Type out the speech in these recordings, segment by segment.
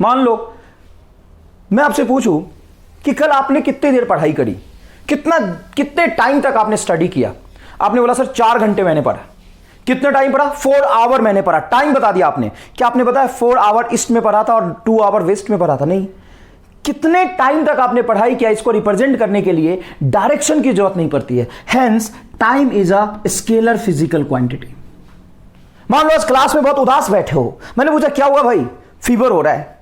मान लो मैं आपसे पूछूं कि कल आपने कितनी देर पढ़ाई करी, कितने टाइम तक आपने स्टडी किया। आपने बोला सर 4 घंटे मैंने पढ़ा। कितना टाइम पढ़ा? 4 आवर मैंने पढ़ा। टाइम बता दिया आपने। क्या आपने बताया 4 आवर ईस्ट में पढ़ा था और 2 आवर वेस्ट में पढ़ा था? नहीं। कितने टाइम तक आपने पढ़ाई किया, इसको रिप्रेजेंट करने के लिए डायरेक्शन की जरूरत नहीं पड़ती है। Hence time is a scalar physical quantity. मान लो आज क्लास में बहुत उदास बैठे हो, मैंने पूछा क्या हुआ भाई? फीवर हो रहा है।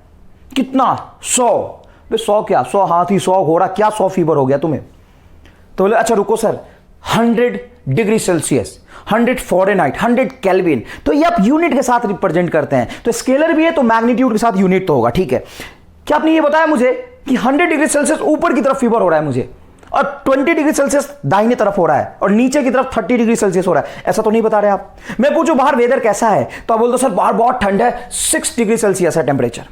कितना? 100। 100 क्या? 100 हाथी 100 घोड़ा, क्या 100 फीवर हो गया तुम्हें? तो बोले अच्छा रुको sir, 100 degree Celsius, 100 Fahrenheit, 100 kelvin. तो ये आप यूनिट के साथ रिप्रेजेंट करते हैं। तो स्केलर भी है तो मैग्नीट्यूड के साथ यूनिट तो होगा, ठीक है। क्या आपने ये बताया मुझे कि 100 डिग्री सेल्सियस ऊपर की तरफ फीवर हो रहा है मुझे, और 20 डिग्री सेल्सियस दाहिने तरफ हो रहा है, और नीचे की तरफ 30 डिग्री सेल्सियस हो रहा है? ऐसा तो नहीं बता रहे आप। मैं पूछूं बाहर वेदर कैसा है, तो आप बोल दो सर बाहर बहुत ठंड है, 6 डिग्री सेल्सियस है टेम्परेचर।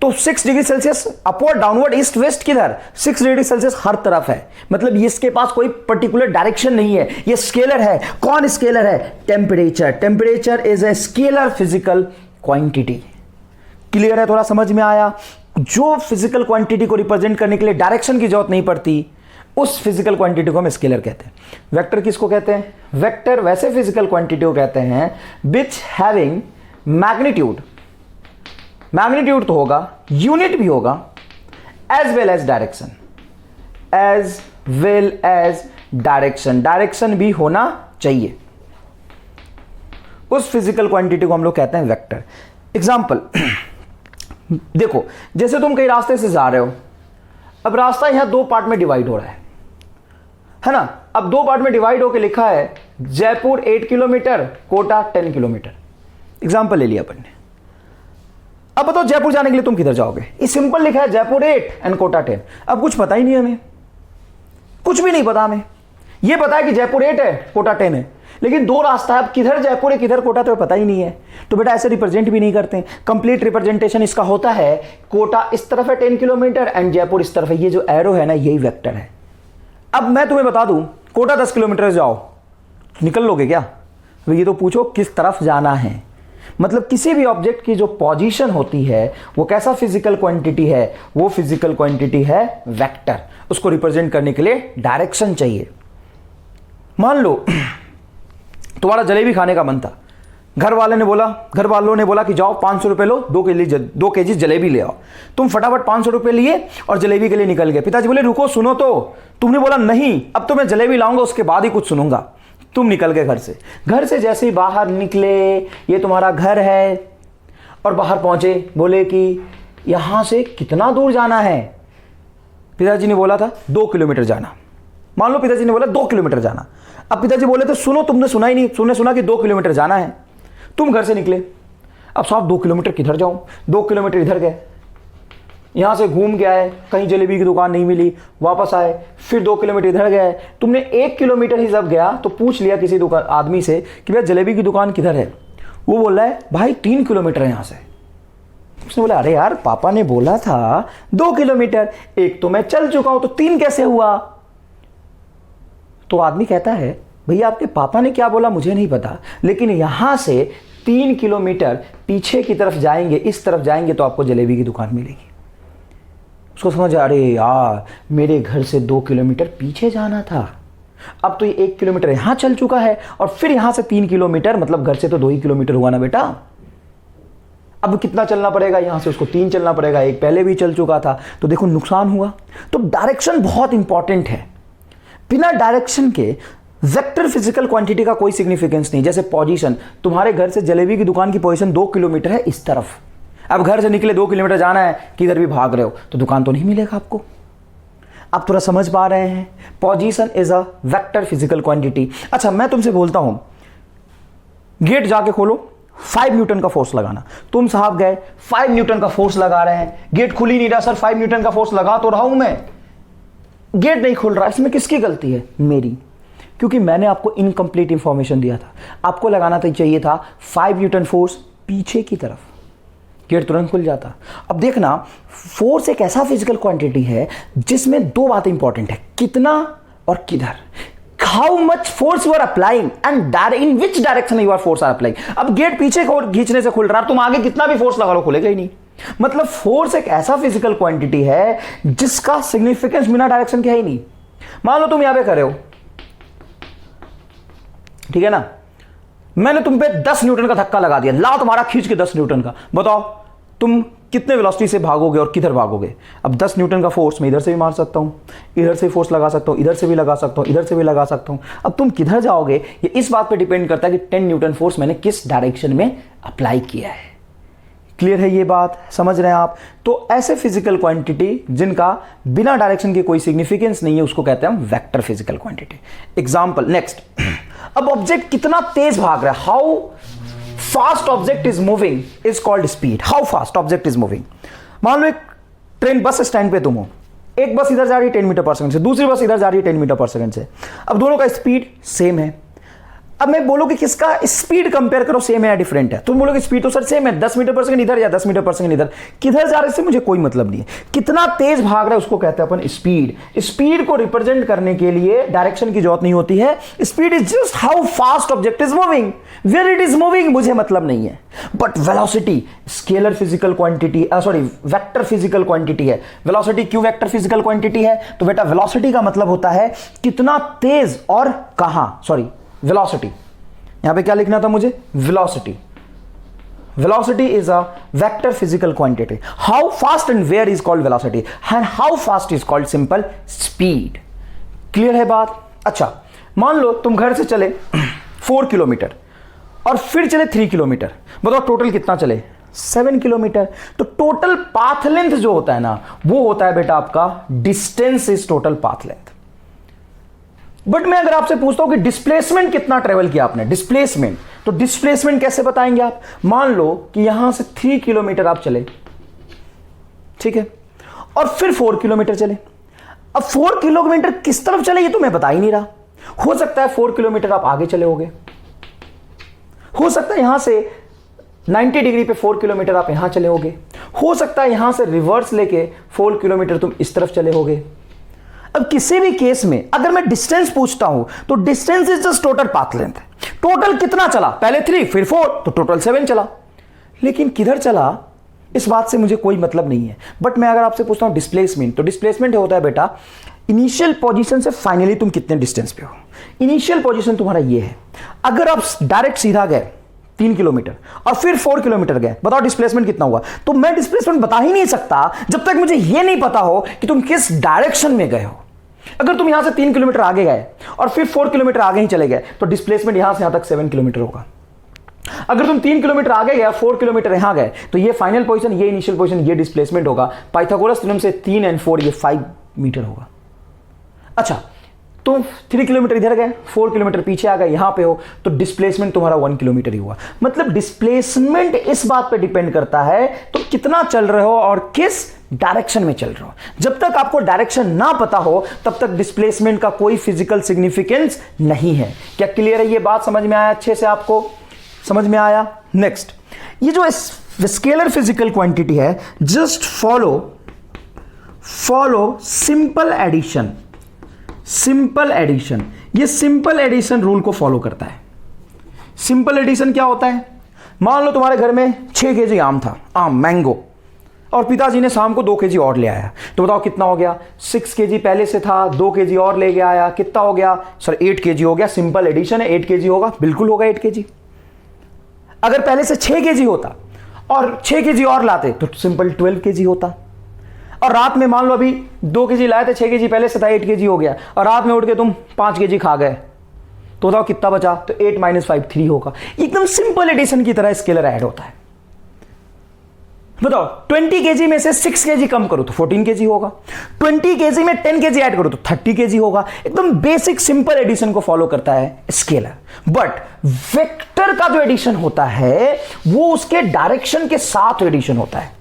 तो 6 degree Celsius upward downward east west किधर? 6 डिग्री सेल्सियस हर तरफ है। मतलब इसके पास कोई पर्टिकुलर डायरेक्शन नहीं है, ये स्केलर है। कौन स्केलर है? Temperature. Temperature is a scalar physical quantity. Clear है? थोड़ा समझ में आया? जो फिजिकल क्वांटिटी को रिप्रेजेंट करने के लिए डायरेक्शन की जरूरत नहीं पड़ती, उस फिजिकल क्वांटिटी को हम स्केलर कहते हैं। वेक्टर किसको कहते हैं? वेक्टर वैसे फिजिकल क्वांटिटी को कहते हैं विच हैविंग मैग्नीट्यूड। मैग्नीट्यूड तो होगा, यूनिट भी होगा, as well as direction. As well as direction, direction भी होना चाहिए। उस फिजिकल क्वांटिटी को हम लोग कहते हैं वेक्टर। एग्जाम्पल देखो, जैसे तुम कई रास्ते से जा रहे हो, अब रास्ता यहां 2 पार्ट में डिवाइड हो रहा है ना। अब 2 पार्ट में डिवाइड होकर लिखा है Jaipur 8 kilometre, Kota 10 kilometre. Example ले लिया अपन ने। अब बताओ जयपुर जाने के लिए तुम किधर जाओगे? ये सिंपल लिखा है जयपुर 8 एंड कोटा 10। अब कुछ पता ही नहीं हमें, कुछ भी नहीं पता हमें। ये पता है कि जयपुर 8 है, कोटा 10 है, लेकिन 2 रास्ता है, अब किधर जयपुर है किधर कोटा तो पता ही नहीं है। तो बेटा ऐसे रिप्रेजेंट भी नहीं करते। कंप्लीट रिप्रेजेंटेशन इसका होता है कोटा इस तरफ है 10 किलोमीटर एंड जयपुर इस तरफ है। ये जो एरो है ना, यही वेक्टर है। अब मैं तुम्हें बता दूं कोटा 10 किलोमीटर जाओ, निकल लोगे क्या? ये तो पूछो किस तरफ जाना है। मतलब किसी भी ऑब्जेक्ट की जो पोजीशन होती है वो कैसा फिजिकल क्वांटिटी है? वो फिजिकल क्वांटिटी है वेक्टर। उसको रिप्रेजेंट करने के लिए डायरेक्शन चाहिए। मान लो तुम्हारा जलेबी खाने का मन था, घर वालों ने बोला कि जाओ 500 रुपए लो, 2 केजी जलेबी ले आओ। तुम फटाफट 500 रुपए लिए और जलेबी के लिए निकल गए। पिताजी बोले रुको सुनो तो। तुमने बोला नहीं, अब तो मैं जलेबी लाऊंगा, उसके बाद ही कुछ सुनूंगा। तुम निकल गए घर से। घर से जैसे ही बाहर निकले, ये तुम्हारा घर है, और बाहर पहुंचे, बोले कि यहां से कितना दूर जाना है? पिताजी ने बोला था 2 किलोमीटर जाना। मान लो पिताजी ने बोला 2 किलोमीटर जाना। अब पिताजी बोले तो सुनो, तुमने सुना ही नहीं। तुमने सुना कि 2 किलोमीटर जाना है। तुम घर से निकले। अब साहब 2 किलोमीटर किधर जाऊं? 2 किलोमीटर इधर गए, यहां से घूम के आए, कहीं जलेबी की दुकान नहीं मिली, वापस आए, फिर 2 किलोमीटर इधर गए। तुमने 1 किलोमीटर ही जब गया तो पूछ लिया किसी दुकान आदमी से कि भैया जलेबी की दुकान किधर है? वो बोल रहा है भाई 3 किलोमीटर है यहां से। उसने बोला अरे यार पापा ने बोला था 2 किलोमीटर, 1 तो मैं चल चुका हूं, तो 3 कैसे हुआ? तो आदमी कहता है भैया आपके पापा ने क्या बोला मुझे नहीं पता, लेकिन यहां से 3 किलोमीटर पीछे की तरफ जाएंगे, इस तरफ जाएंगे तो आपको जलेबी की दुकान मिलेगी। उसको समझ अरे यार मेरे घर से 2 किलोमीटर पीछे जाना था। अब तो ये 1 किलोमीटर यहां चल चुका है, और फिर यहां से 3 किलोमीटर, मतलब घर से तो 2 ही किलोमीटर हुआ ना बेटा। अब कितना चलना पड़ेगा? यहां से उसको 3 चलना पड़ेगा, 1 पहले भी चल चुका था, तो देखो नुकसान हुआ। तो डायरेक्शन बहुत इंपॉर्टेंट है। बिना डायरेक्शन के वेक्टर फिजिकल क्वांटिटी का कोई सिग्निफिकेंस नहीं। जैसे पोजीशन, तुम्हारे घर से जलेबी की दुकान की पोजीशन 2 किलोमीटर है इस तरफ। अब घर से निकले 2 किलोमीटर जाना है, किधर भी भाग रहे हो तो दुकान तो नहीं मिलेगा आपको। आप थोड़ा समझ पा रहे हैं? Position is a vector physical quantity. अच्छा मैं तुमसे बोलता हूं गेट जाके खोलो, 5 न्यूटन का फोर्स लगाना। तुम साहब गए 5 न्यूटन का फोर्स लगा रहे हैं, गेट खुल ही नहीं रहा। सर 5 न्यूटन का फोर्स लगा तो रहा हूं मैं, गेट नहीं खुल रहा। इसमें किसकी गलती है? मेरी, क्योंकि मैंने आपको इनकम्प्लीट इंफॉर्मेशन दिया था। आपको लगाना तो चाहिए था 5 न्यूटन फोर्स पीछे की तरफ, गेट तुरंत खुल जाता। अब देखना, फोर्स एक ऐसा फिजिकल क्वांटिटी है जिसमें 2 बातें इंपॉर्टेंट है, कितना और किधर। How much force you are applying and in which direction you are force are applying. अब गेट पीछे को खींचने से खुल रहा है, तुम आगे कितना भी फोर्स लगा लो खुलेगा ही नहीं। मतलब फोर्स एक ऐसा फिजिकल क्वांटिटी है जिसका सिग्निफिकेंस बिना डायरेक्शन के है ही नहीं। मान लो तुम यहां पे खड़े हो, ठीक है ना, मैंने तुम पे 10 न्यूटन का धक्का लगा दिया, ला तुम्हारा खींच के 10 न्यूटन का, बताओ तुम कितने वेलोसिटी से भागोगे और किधर भागोगे। अब 10 न्यूटन का फोर्स मैं इधर से भी मार सकता हूं, इधर से फोर्स लगा सकता हूं, इधर से भी लगा सकता हूं, इधर से भी लगा सकता हूं। अब तुम किधर जाओगे ये इस बात पे डिपेंड करता है कि 10 न्यूटन फोर्स मैंने किस डायरेक्शन में अप्लाई किया है। क्लियर है ये बात, समझ रहे हैं आप। तो ऐसे फिजिकल क्वांटिटी जिनका बिना डायरेक्शन के कोई सिग्निफिकेंस नहीं है उसको कहते हैं हम vector physical quantity. Example next, अब ऑब्जेक्ट कितना तेज भाग रहा है, how fast object is moving is called speed. How fast object is moving. मान लो एक ट्रेन बस स्टैंड पे तुम हो, एक बस इधर जा रही है 10 मीटर पर सेकंड से, दूसरी बस इधर जा रही है 10 मीटर पर सेकंड से। अब दोनों का स्पीड सेम है। अब मैं बोलूं कि किसका स्पीड कंपेयर करो, सेम है या डिफरेंट है। तुम बोलोगे स्पीड तो सर सेम है, 10 मीटर पर सेकंड इधर या 10 मीटर पर सेकंड इधर, किधर जा रहे से मुझे कोई मतलब नहीं है। कितना तेज भाग रहा है उसको कहते हैं अपन स्पीड। स्पीड को रिप्रेजेंट करने के लिए डायरेक्शन की जरूरत नहीं होती है। Speed is just how fast object is moving, where it is moving मुझे मतलब नहीं है। But velocity scalar physical quantity, sorry vector physical quantity है। वेलोसिटी क्यों वेक्टर फिजिकल क्वांटिटी है? तो बेटा वेलोसिटी का मतलब होता है कितना तेज और कहां, सॉरी वेलोसिटी, यहां पे क्या लिखना था मुझे, velocity. Velocity is a vector physical quantity. How fast and where is called velocity and how fast is called simple speed. Clear है बात? अच्छा मान लो तुम घर से चले 4 किलोमीटर और फिर चले 3 किलोमीटर, बताओ टोटल कितना चले, 7 किलोमीटर। तो टोटल पाथ लेंथ जो होता है ना वो होता है बेटा आपका distance is total path length. But मैं अगर आपसे पूछता हूं कि डिस्प्लेसमेंट कितना ट्रेवल किया आपने, डिस्प्लेसमेंट, तो डिस्प्लेसमेंट कैसे बताएंगे आप? मान लो कि यहां से 3 किलोमीटर आप चले, ठीक है, और फिर 4 किलोमीटर चले। अब 4 किलोमीटर किस तरफ चले ये तो मैं बता ही नहीं रहा। हो सकता है 4 किलोमीटर आप आगे चले होगे, हो सकता है यहां से 90 डिग्री पे 4 किलोमीटर आप यहां चले होगे, हो सकता है यहां से रिवर्स लेके 4 किलोमीटर तुम इस तरफ चले होगे। अब किसी भी केस में अगर मैं डिस्टेंस पूछता हूं तो distance is just total path length. Total कितना चला, पहले 3 फिर 4 तो टोटल 7 चला, लेकिन किधर चला इस बात से मुझे कोई मतलब नहीं है। बट मैं अगर आपसे पूछता हूं डिस्प्लेसमेंट, तो डिस्प्लेसमेंट होता है बेटा इनिशियल पोजीशन से फाइनली तुम कितने डिस्टेंस पे हो। इनिशियल पोजीशन तुम्हारा ये है, अगर आप डायरेक्ट सीधा गए 3 किलोमीटर और फिर 4 किलोमीटर गए, बताओ डिस्प्लेसमेंट कितना हुआ। तो मैं डिस्प्लेसमेंट बता ही नहीं सकता जब तक मुझे यह नहीं पता हो कि तुम किस डायरेक्शन में गए हो। अगर तुम यहां से 3 किलोमीटर आगे गए और फिर 4 किलोमीटर आगे ही चले गए तो डिस्प्लेसमेंट यहां से यहां तक 7 किलोमीटर होगा। अगर तुम 3 किलोमीटर आगे गए 4 किलोमीटर यहां गए तो ये फाइनल पोजीशन, ये इनिशियल पोजीशन, ये डिस्प्लेसमेंट होगा। पाइथागोरस थ्योरम से 3 और 4 ये 5 मीटर होगा। अच्छा तुम 3 किलोमीटर इधर गए, 4 किलोमीटर पीछे आ गए, यहां पे हो, तो डिस्प्लेसमेंट तुम्हारा 1 किलोमीटर ही हुआ। मतलब डिस्प्लेसमेंट इस बात पे डिपेंड करता है तुम कितना चल रहे हो और किस डायरेक्शन में चल रहे हो। जब तक आपको डायरेक्शन ना पता हो तब तक डिस्प्लेसमेंट का कोई फिजिकल सिग्निफिकेंस नहीं है। क्या क्लियर है ये बात? समझ में आया? अच्छे से आपको समझ में आया? नेक्स्ट, ये जो स्केलर फिजिकल क्वांटिटी है, just follow simple addition. Simple addition, ये सिंपल एडिशन रूल को फॉलो करता है। सिंपल एडिशन क्या होता है? मान लो तुम्हारे घर में 6 केजी आम था, आम मैंगो, और पिताजी ने शाम को 2 केजी और ले आया, तो बताओ कितना हो गया? 6 केजी पहले से था, 2 केजी और ले गया आया, कितना हो गया सर? 8 केजी हो गया। सिंपल एडिशन है, 8 केजी होगा, बिल्कुल होगा 8 केजी। अगर पहले से 6 केजी होता और 6 केजी और लाते तो सिंपल 12 केजी होता। और रात में मान लो अभी 2 केजी लाए थे, 6 केजी पहले से था, 8 केजी हो गया, और रात में उठ के तुम 5 केजी खा गए, तो बताओ कितना बचा? तो 8 - 5 3 होगा। एकदम सिंपल एडिशन की तरह स्केलर ऐड होता है। बताओ 20 केजी में से 6 केजी कम करो तो 14 केजी होगा, 20 केजी में 10 केजी ऐड करो तो 30 केजी होगा। एकदम बेसिक सिंपल एडिशन को फॉलो करता है स्केलर। बट वेक्टर का जो एडिशन होता है वो उसके डायरेक्शन के साथ एडिशन होता है।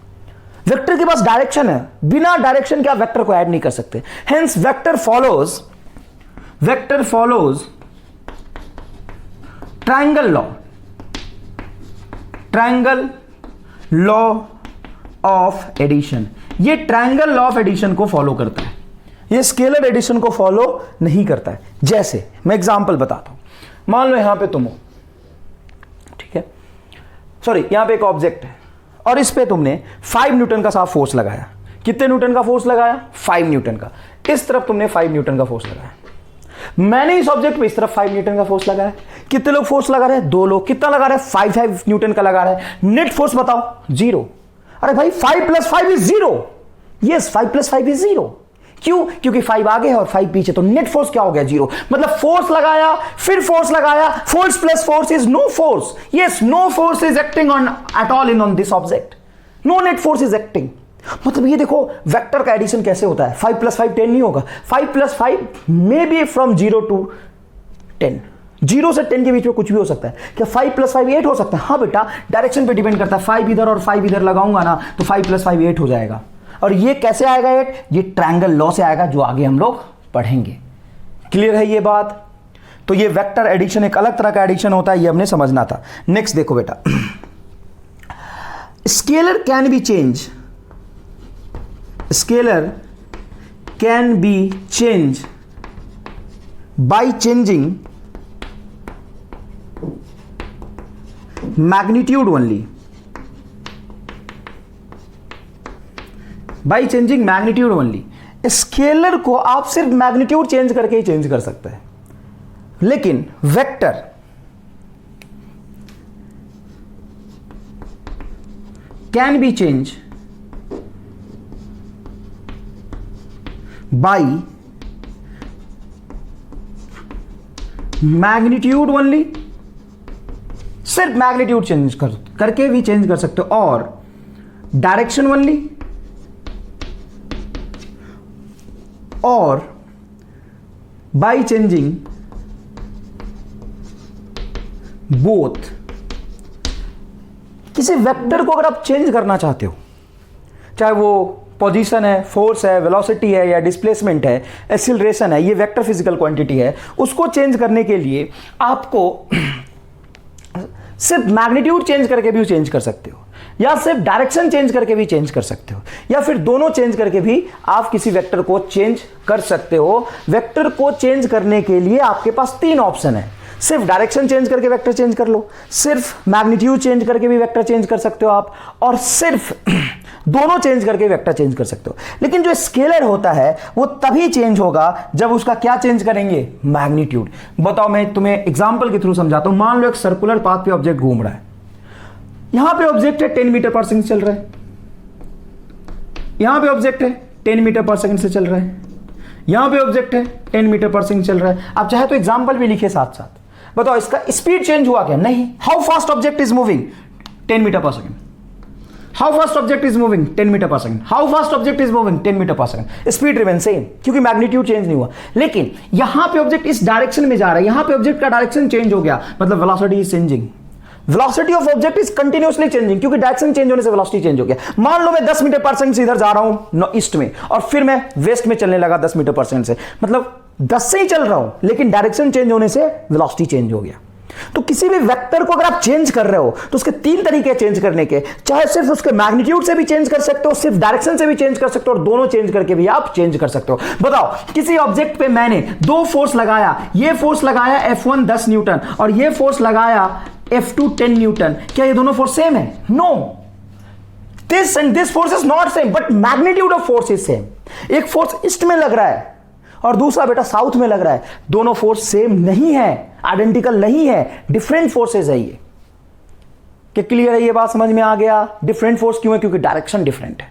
वेक्टर के पास डायरेक्शन है, बिना डायरेक्शन के आप वेक्टर को ऐड नहीं कर सकते। Hence vector follows triangle law of addition. ये ट्रायंगल लॉ ऑफ एडिशन को फॉलो करता है, ये स्केलर एडिशन को फॉलो नहीं करता है। जैसे मैं एग्जांपल बताता हूं, मान लो यहां पे तुम हो, ठीक है, सॉरी यहां पे एक ऑब्जेक्ट है और इस पे तुमने 5 न्यूटन का साफ फोर्स लगाया। कितने न्यूटन का फोर्स लगाया? 5 न्यूटन का। इस तरफ तुमने 5 न्यूटन का फोर्स लगाया। मैंने इस ऑब्जेक्ट पे इस तरफ 5 न्यूटन का फोर्स लगाया। कितने लोग फोर्स लगा रहे हैं? 2 लोग। कितना लगा रहे हैं? 5 न्यूटन का लगा रहे हैं। नेट फोर्स बताओ? 0। अरे भाई 5 + 5 इज 0। Yes, 5 + 5 is 0। क्यों? क्योंकि 5 आगे है और 5 पीछे, तो नेट फोर्स क्या हो गया? 0। मतलब फोर्स लगाया, फिर फोर्स लगाया, force plus force is no force. Yes, no force is acting on at all in on this object. No net force is acting. मतलब ये देखो वेक्टर का एडिशन कैसे होता है। 5 + 5 10 नहीं होगा। 5 + 5 मे बी फ्रॉम 0 to 10। 0 से 10 के बीच में कुछ भी हो सकता है। क्या 5 + 5 8 हो सकता है? हाँ बेटा, डायरेक्शन पे डिपेंड करता है। 5 इधर और 5 इधर लगाऊंगा ना तो 5 + 5 8 हो जाएगा। और ये कैसे आएगा 8? ये ट्रायंगल लॉ से आएगा, जो आगे हम लोग पढ़ेंगे। क्लियर है ये बात? तो ये वेक्टर एडिशन एक अलग तरह का एडिशन होता है, ये हमने समझना था। नेक्स्ट देखो बेटा, scalar can be change. Scalar can be changed by changing magnitude only. By changing magnitude only. Scalar को आप सिर्फ मैग्नीट्यूड चेंज करके ही चेंज कर सकते हैं, लेकिन vector can be change by magnitude only. सिर्फ मैग्नीट्यूड चेंज करके भी चेंज कर सकते हो, और डायरेक्शन ओनली, और बाई चेंजिंग बोथ। किसी वेक्टर को अगर आप चेंज करना चाहते हो, चाहे वो पोजीशन है, फोर्स है, वेलोसिटी है, या डिस्प्लेसमेंट है, एक्सीलरेशन है, ये वेक्टर फिजिकल क्वांटिटी है, उसको चेंज करने के लिए आपको सिर्फ मैग्नीट्यूड चेंज करके भी चेंज कर सकते हो, या सिर्फ डायरेक्शन चेंज करके भी चेंज कर सकते हो, या फिर दोनों चेंज करके भी आप किसी वेक्टर को चेंज कर सकते हो। वेक्टर को चेंज करने के लिए आपके पास 3 ऑप्शन है। सिर्फ डायरेक्शन चेंज करके वेक्टर चेंज कर लो, सिर्फ मैग्नीट्यूड चेंज करके भी वेक्टर चेंज कर सकते हो आप, और सिर्फ दोनों चेंज करके वेक्टर चेंज कर सकते हो। लेकिन जो स्केलर होता है वो तभी चेंज होगा जब उसका क्या चेंज करेंगे? मैग्नीट्यूड। बताओ, मैं तुम्हें एग्जांपल के थ्रू समझाता हूं। मान लो एक सर्कुलर पाथ पे ऑब्जेक्ट घूम रहा है। यहां पे ऑब्जेक्ट है 10 मीटर पर सेकंड चल रहा है, यहां पे ऑब्जेक्ट है 10 मीटर पर सेकंड से चल रहा है, यहां पे ऑब्जेक्ट है 10 मीटर पर सेकंड चल रहा है। आप चाहे तो एग्जांपल भी लिखे साथ साथ। बताओ इसका स्पीड चेंज हुआ क्या? नहीं। How fast object is moving? 10 metre per second. How fast object is moving? 10 metre per second. How fast object is moving? 10 metre per second. Speed remain same, क्योंकि मैग्नीट्यूड चेंज नहीं हुआ। लेकिन यहां पे object इस डायरेक्शन में जा रहा है, यहां पे ऑब्जेक्ट का डायरेक्शन चेंज हो गया, मतलब velocity is changing. Velocity of object is continuously changing, क्योंकि डायरेक्शन चेंज होने से वेलोसिटी चेंज हो गया। मान लो मैं 10 मीटर पर सेकंड से इधर जा रहा हूं ईस्ट में, और फिर मैं वेस्ट में चलने लगा 10 मीटर पर सेकंड से, मतलब 10 से ही चल रहा हूं, लेकिन डायरेक्शन चेंज होने से वेलोसिटी चेंज हो गया। तो किसी भी वेक्टर को अगर आप चेंज कर रहे हो तो उसके 3 तरीके चेंज करने के। चाहे सिर्फ उसके मैग्नीट्यूड से भी चेंज कर सकते हो, सिर्फ डायरेक्शन से भी चेंज कर सकते हो, और दोनों चेंज करके भी आप चेंज कर सकते हो। बताओ, किसी ऑब्जेक्ट पे मैंने 2 फोर्स लगाया, ये फोर्स लगाया F1 10 न्यूटन और ये फोर्स लगाया F2 10 न्यूटन, क्या ये दोनों फोर्स सेम है? No. This and this force is not same, but magnitude of force is same. एक फोर्स ईस्ट में लग रहा है और दूसरा बेटा साउथ में लग रहा है, दोनों फोर्स सेम नहीं है, आइडेंटिकल नहीं है, डिफरेंट फोर्सेज है ये। क्या क्लियर है ये बात? समझ में आ गया? डिफरेंट फोर्स क्यों है? क्योंकि डायरेक्शन डिफरेंट है।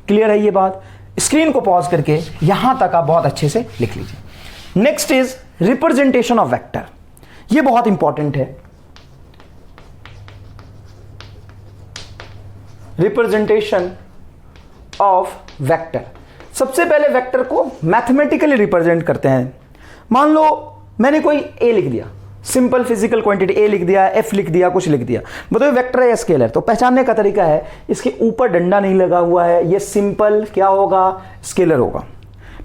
क्लियर है ये बात? स्क्रीन को पॉज करके यहां तक आप बहुत अच्छे से लिख लीजिए। Next is representation of vector. ये बहुत इंपॉर्टेंट है। Representation of vector. सबसे पहले वेक्टर को मैथमेटिकली रिप्रेजेंट करते हैं। मान लो मैंने कोई ए लिख दिया, सिंपल फिजिकल क्वांटिटी ए लिख दिया, एफ लिख दिया, कुछ लिख दिया। बताओ वेक्टर है या स्केलर? तो पहचानने का तरीका है, इसके ऊपर डंडा नहीं लगा हुआ है, ये सिंपल क्या होगा? स्केलर होगा।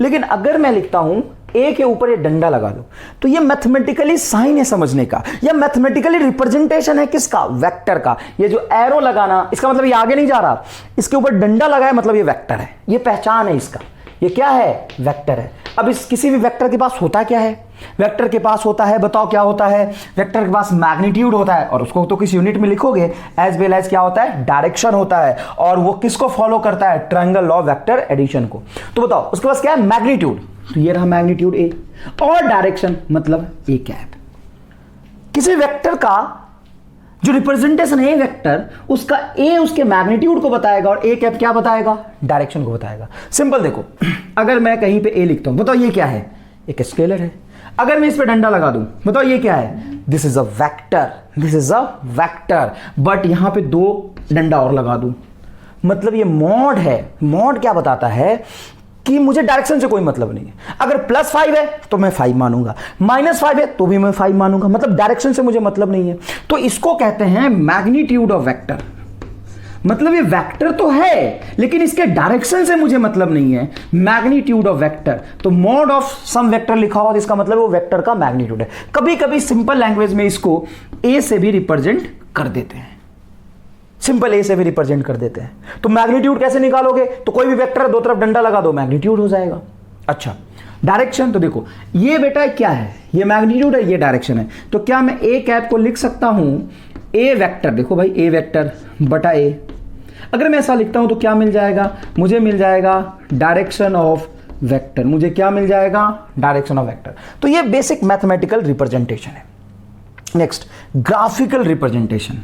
लेकिन अगर मैं लिखता हूं ए के ऊपर ये डंडा लगा दो, तो ये मैथमेटिकली साइन है समझने का, या मैथमेटिकली रिप्रेजेंटेशन है किसका? वेक्टर का। ये जो एरो लगाना, इसका मतलब ये आगे नहीं जा रहा, इसके ऊपर डंडा लगा है, मतलब ये वेक्टर है, ये पहचान है इसका। ये क्या है? वेक्टर है। अब इस किसी भी वेक्टर के पास होता क्या है, वेक्टर के पास होता है, बताओ क्या होता है, वेक्टर के पास मैग्नीट्यूड होता है, और उसको तो किस यूनिट में लिखोगे, एज वेल एज क्या होता है, डायरेक्शन होता है, और वो किसको फॉलो करता है, ट्रायंगल लॉ वेक्टर एडिशन को। तो बताओ उसके पास क्या है, मैग्नीट्यूड, तो ये रहा मैग्नीट्यूड ए, और डायरेक्शन मतलब ए कैप। किसी वेक्टर का जो रिप्रेजेंटेशन है वेक्टर, उसका ए उसके मैग्नीट्यूड को बताएगा और ए कैप क्या बताएगा, डायरेक्शन को बताएगा। सिंपल देखो, अगर मैं कहीं पे ए लिखता हूं, बताओ ये क्या है, एक स्केलर है। अगर मैं इस पे डंडा लगा दूं, बताओ ये क्या है, this is a vector, this is a vector, but यहां पे 2 डंडा और लगा दूं, मतलब ये मॉड है। मॉड क्या बताता है कि मुझे डायरेक्शन से कोई मतलब नहीं है। अगर +5 है तो मैं 5 मानूंगा, -5 है तो भी मैं 5 मानूंगा, मतलब डायरेक्शन से मुझे मतलब नहीं है। तो इसको कहते हैं मैग्नीट्यूड ऑफ वेक्टर, मतलब ये वेक्टर तो है लेकिन इसके डायरेक्शन से मुझे मतलब नहीं है, मैग्नीट्यूड ऑफ वेक्टर। तो मॉड ऑफ सम वेक्टर लिखा हुआ, इसका मतलब वो वेक्टर का मैग्नीट्यूड है। कभी कभी सिंपल लैंग्वेज में इसको ए से भी रिप्रेजेंट कर देते हैं, सिंपल ए से भी रिप्रेजेंट कर देते हैं। तो मैग्नीट्यूड कैसे निकालोगे, तो कोई भी वेक्टर है, 2 तरफ डंडा लगा दो, मैग्नीट्यूड हो जाएगा। अच्छा, डायरेक्शन, तो देखो ये बेटा क्या है, ये मैग्नीट्यूड है, ये डायरेक्शन है। तो क्या मैं ए कैप को लिख सकता हूं, ए वेक्टर, देखो भाई ए वेक्टर बटा ए। अगर मैं ऐसा लिखता हूं तो क्या मिल जाएगा, मुझे मिल जाएगा डायरेक्शन ऑफ वेक्टर, मुझे क्या मिल जाएगा, डायरेक्शन ऑफ वेक्टर। तो ये बेसिक मैथमेटिकल रिप्रेजेंटेशन है। Next, graphical representation.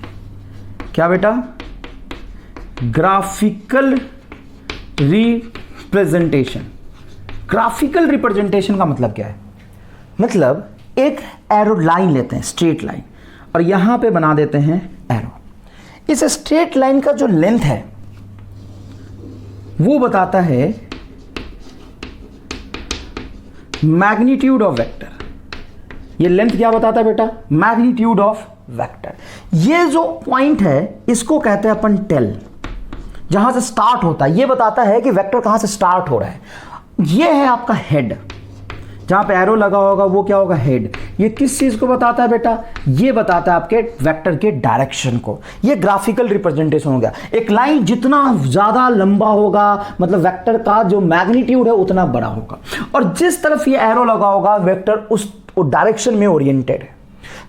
क्या बेटा, ग्राफिकल रिप्रेजेंटेशन। ग्राफिकल रिप्रेजेंटेशन का मतलब क्या है, मतलब एक एरो लाइन लेते हैं, स्ट्रेट लाइन, और यहां पे बना देते हैं एरो। इस स्ट्रेट लाइन का जो लेंथ है वो बताता है मैग्नीट्यूड ऑफ वेक्टर। ये लेंथ क्या बताता है बेटा, मैग्नीट्यूड ऑफ वेक्टर। ये जो पॉइंट है इसको कहते हैं अपन टेल, जहां से स्टार्ट होता है, ये बताता है कि वेक्टर कहां से स्टार्ट हो रहा है। ये है आपका हेड, जहां पे एरो लगा होगा वो क्या होगा, हेड। ये किस चीज को बताता है बेटा, ये बताता है आपके वेक्टर के डायरेक्शन को। ये ग्राफिकल रिप्रेजेंटेशन हो गया। एक लाइन जितना ज्यादा लंबा होगा, मतलब वेक्टर का जो मैग्नीट्यूड है उतना बड़ा होगा, और जिस तरफ ये एरो लगा होगा वेक्टर उस डायरेक्शन में ओरिएंटेड है।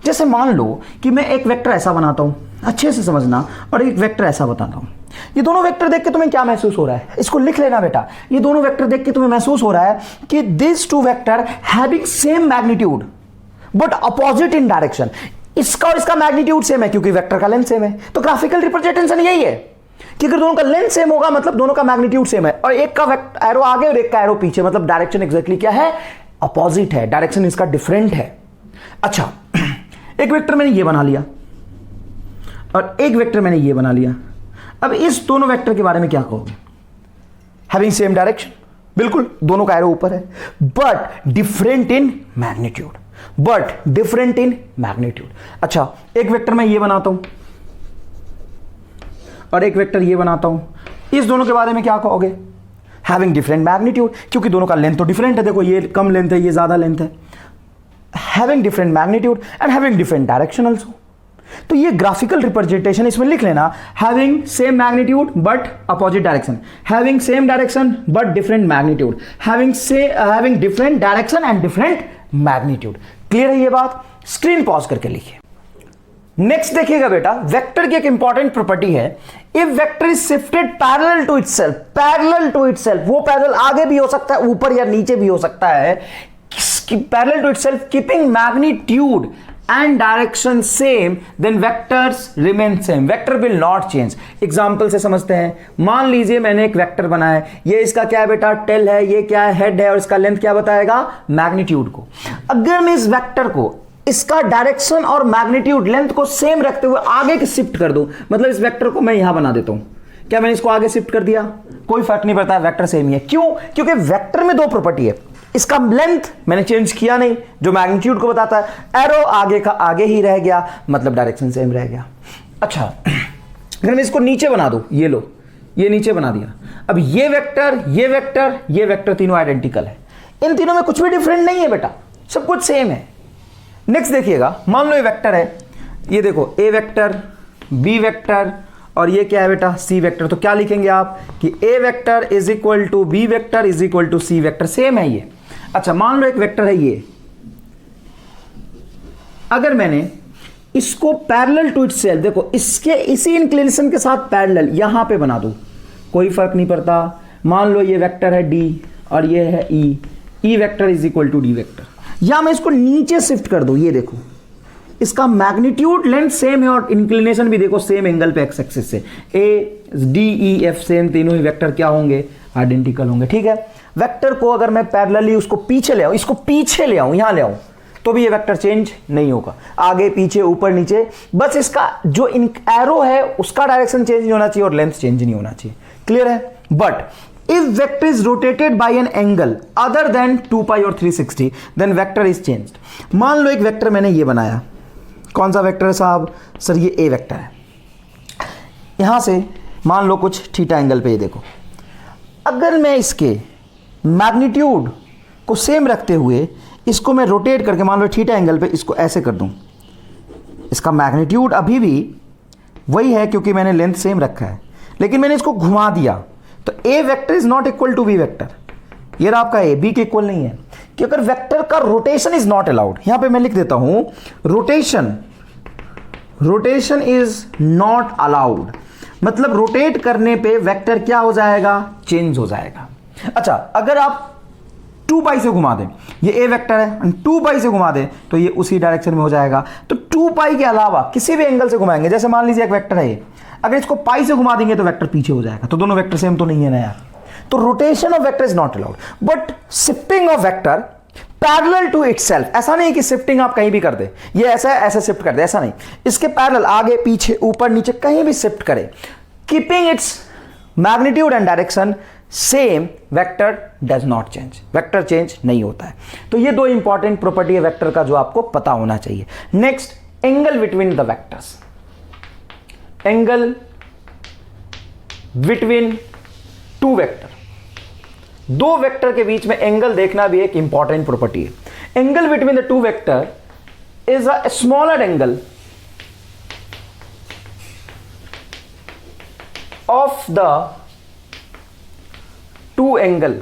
जैसे मान लो कि मैं एक वेक्टर ऐसा बनाता हूं, अच्छे से समझना, और एक वेक्टर ऐसा बताता हूं। ये दोनों वेक्टर देख के तुम्हें क्या महसूस हो रहा है, इसको लिख लेना बेटा। ये दोनों वेक्टर देख के तुम्हें महसूस हो रहा है कि this 2 vector having same magnitude but opposite in direction. इसका और इसका मैग्नीट्यूड सेम है क्योंकि वेक्टर का लेंथ सेम है। तो ग्राफिकल रिप्रेजेंटेशन यही है कि अगर दोनों का लेंथ सेम होगा मतलब दोनों का मैग्नीट्यूड सेम है, और एक का एरो आगे और एक का एरो पीछे, मतलब डायरेक्शन एग्जैक्टली क्या है, अपोजिट है, डायरेक्शन इसका डिफरेंट है। अच्छा, एक वेक्टर मैंने ये बना लिया और एक वेक्टर मैंने ये बना लिया। अब इस दोनों वेक्टर के बारे में क्या कहोगे, हैविंग सेम डायरेक्शन, बिल्कुल दोनों का एरो ऊपर है, but different in magnitude, but different in magnitude. अच्छा, एक वेक्टर मैं ये बनाता हूं और एक वेक्टर ये बनाता हूं, इस दोनों के बारे में क्या कहोगे, हैविंग डिफरेंट मैग्नीट्यूड, क्योंकि दोनों का लेंथ तो डिफरेंट है। देखो ये कम लेंथ है, ये ज्यादा लेंथ है। Having different magnitude and having different direction also. तो ये ग्राफिकल रिप्रेजेंटेशन, इसमें लिख लेना having same magnitude but opposite direction, having same direction but different magnitude, having different direction and different magnitude. Clear है ये बात? स्क्रीन पॉज करके लिखिए। नेक्स्ट देखिएगा बेटा, वेक्टर की एक इंपॉर्टेंट प्रॉपर्टी है, if vector is shifted parallel to itself, parallel to itself, वो पैरेलल आगे भी हो सकता है, ऊपर या नीचे भी हो सकता है, parallel to itself, keeping magnitude and direction same, then vectors remain same, vector will not change। Example से समझते हैं। मान लीजिए मैंने एक वेक्टर बनाया है, ये इसका क्या है बेटा, टेल है, ये क्या है, हेड है, और इसका लेंथ क्या बताएगा, मैग्नीट्यूड को। अगर मैं इस वेक्टर को, इसका डायरेक्शन और मैग्नीट्यूड लेंथ को सेम रखते हुए आगे की शिफ्ट कर दूं, मतलब इस वेक्टर को मैं यहां बना देता हूं, क्या मैंने इसको आगे शिफ्ट कर दिया, कोई फर्क नहीं पड़ता, वेक्टर सेम ही है। क्यों? क्योंकि वेक्टर में 2 प्रॉपर्टी है, इसका लेंथ मैंने चेंज किया नहीं जो मैग्नीट्यूड को बताता है, एरो आगे का आगे ही रह गया, मतलब डायरेक्शन सेम रह गया। अच्छा, अगर मैं इसको नीचे बना दूं, ये लो, ये नीचे बना दिया, अब ये वेक्टर, ये वेक्टर, ये वेक्टर तीनों आइडेंटिकल है, इन तीनों में कुछ भी डिफरेंट नहीं है बेटा, सब कुछ सेम है। नेक्स्ट देखिएगा, मान लो ये वेक्टर है, ये देखो ए वेक्टर, बी वेक्टर, और ये क्या है बेटा, सी वेक्टर। तो क्या लिखेंगे आप कि A vector is equal to B vector is equal to C vector, same है ये। अच्छा मान लो एक वेक्टर है ये, अगर मैंने इसको पैरेलल टू इटसेल्फ, देखो इसके इसी इंक्लिनेशन के साथ पैरेलल यहां पे बना दूं, कोई फर्क नहीं पड़ता। मान लो ये वेक्टर है डी और ये है E, E vector is equal to D vector, या मैं इसको नीचे शिफ्ट कर दूं, ये देखो इसका मैग्नीट्यूड लेंथ सेम है और इंक्लिनेशन भी देखो सेम एंगल पे एक्स एक्सिस से, A D E F same, तीनों ही वेक्टर क्या होंगे, आइडेंटिकल होंगे। ठीक है, वेक्टर को अगर मैं पैरेलली उसको पीछे ले आऊं, इसको पीछे ले आऊं, यहां ले आऊं, तो भी ये वेक्टर चेंज नहीं होगा, आगे पीछे ऊपर नीचे, बस इसका जो एरो है उसका डायरेक्शन चेंज नहीं होना चाहिए और लेंथ चेंज नहीं होना चाहिए। क्लियर है? But if vector is rotated by an angle other than 2 pi or 360 then vector is changed। मान लो एक वेक्टर मैंने ये बनाया, कौन सा वेक्टर है साहब? सर ये ए वेक्टर है, यहां से मान लो कुछ थीटा एंगल पे, ये देखो अगर मैं इसके मैग्नीट्यूड को सेम रखते हुए इसको मैं रोटेट करके मान लो थीटा एंगल पे इसको ऐसे कर दूं, इसका मैग्नीट्यूड अभी भी वही है क्योंकि मैंने लेंथ सेम रखा है, लेकिन मैंने इसको घुमा दिया तो A vector is not equal to B vector, ये रहा आपका ए, बी के इक्वल नहीं है, कि अगर वेक्टर का रोटेशन इज नॉट अलाउड, यहां पे मैं लिख देता हूं रोटेशन इज नॉट अलाउड, मतलब रोटेट करने पे वेक्टर क्या हो जाएगा, चेंज हो जाएगा। अच्छा अगर आप 2 पाई से घुमा दें, ये ए वेक्टर है, 2 पाई से घुमा दें तो ये उसी डायरेक्शन में हो जाएगा। तो 2 पाई के अलावा किसी भी एंगल से घुमाएंगे, जैसे मान लीजिए एक वेक्टर है ये, अगर इसको पाई से घुमा देंगे तो वेक्टर पीछे हो जाएगा, तो दोनों वेक्टर सेम तो नहीं है ना यार। तो rotation of vector is not allowed, but shifting of vector parallel to itself, ऐसा नहीं कि शिफ्टिंग आप कहीं भी कर दे, ये ऐसा ऐसे शिफ्ट कर दे, ऐसा नहीं, इसके पैरेलल आगे पीछे ऊपर नीचे कहीं भी शिफ्ट करे, keeping its magnitude and direction same, vector does not change, vector change नहीं होता है। तो ये दो इंपॉर्टेंट प्रॉपर्टी है वेक्टर का जो आपको पता होना चाहिए। Next, angle between the vectors, angle between two vector, दो वेक्टर के बीच में एंगल देखना भी एक इंपॉर्टेंट प्रॉपर्टी है। Angle between the two vector is a smaller angle of the two angle,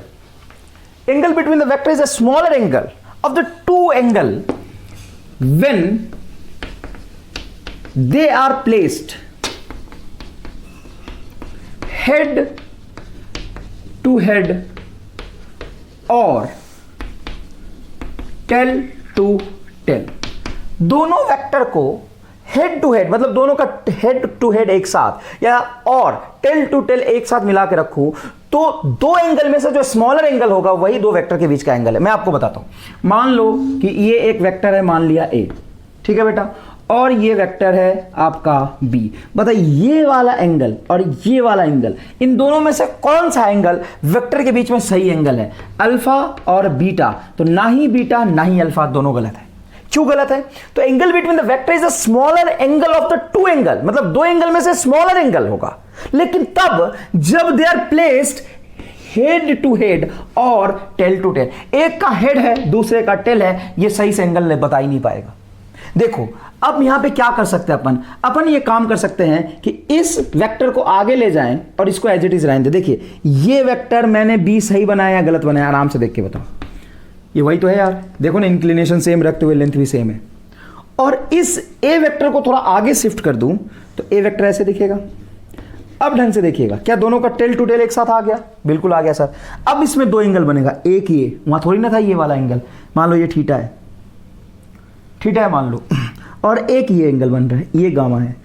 angle between the vector is a smaller angle of the two angle when they are placed head to head or tail to tail। दोनों vector को head to head, मतलब दोनों का head to head एक साथ, या और tail to tail एक साथ मिला के रखूं, तो दो एंगल में से जो स्मॉलर एंगल होगा वही दो वेक्टर के बीच का एंगल है। मैं आपको बताता हूं, मान लो कि ये एक वेक्टर है, मान लिया ए, ठीक है बेटा, और ये वेक्टर है आपका बी। बताइए ये वाला एंगल और ये वाला एंगल, इन दोनों में से कौन सा एंगल वेक्टर के बीच में सही एंगल है? अल्फा और बीटा, तो ना ही बीटा ना ही अल्फा, दोनों गलत है। क्यों गलत है? तो angle between the vector is a smaller angle of the two angle, मतलब दो एंगल में से स्मॉलर एंगल होगा, लेकिन तब जब they are placed head to head और टेल टू टेल, एक का हेड है दूसरे का टेल है, ये सही से एंगल बता ही नहीं पाएगा। देखो अब यहां पे क्या कर सकते हैं अपन ये काम कर सकते हैं कि इस वेक्टर को आगे ले जाएं और इसको एज इट इज रहने दें। देखिए ये वेक्टर मैंने बी सही बनाया या गलत बनाया, आराम से देख के बताओ, ये वही तो है यार, देखो ना इंक्लिनेशन सेम रखते हुए लेंथ भी सेम है। और इस ए वेक्टर को थोड़ा आगे शिफ्ट कर दूं तो ए वेक्टर ऐसे दिखेगा। अब ढंग से देखिएगा, क्या दोनों का टेल टू टेल एक साथ आ गया? बिल्कुल आ गया सर। अब इसमें दो एंगल बनेगा, एक ये, वहां थोड़ी ना था ये वाला एंगल, मान लो ये थीटा है मान लो, और एक ये एंगल बन रहा है, ये गामा है।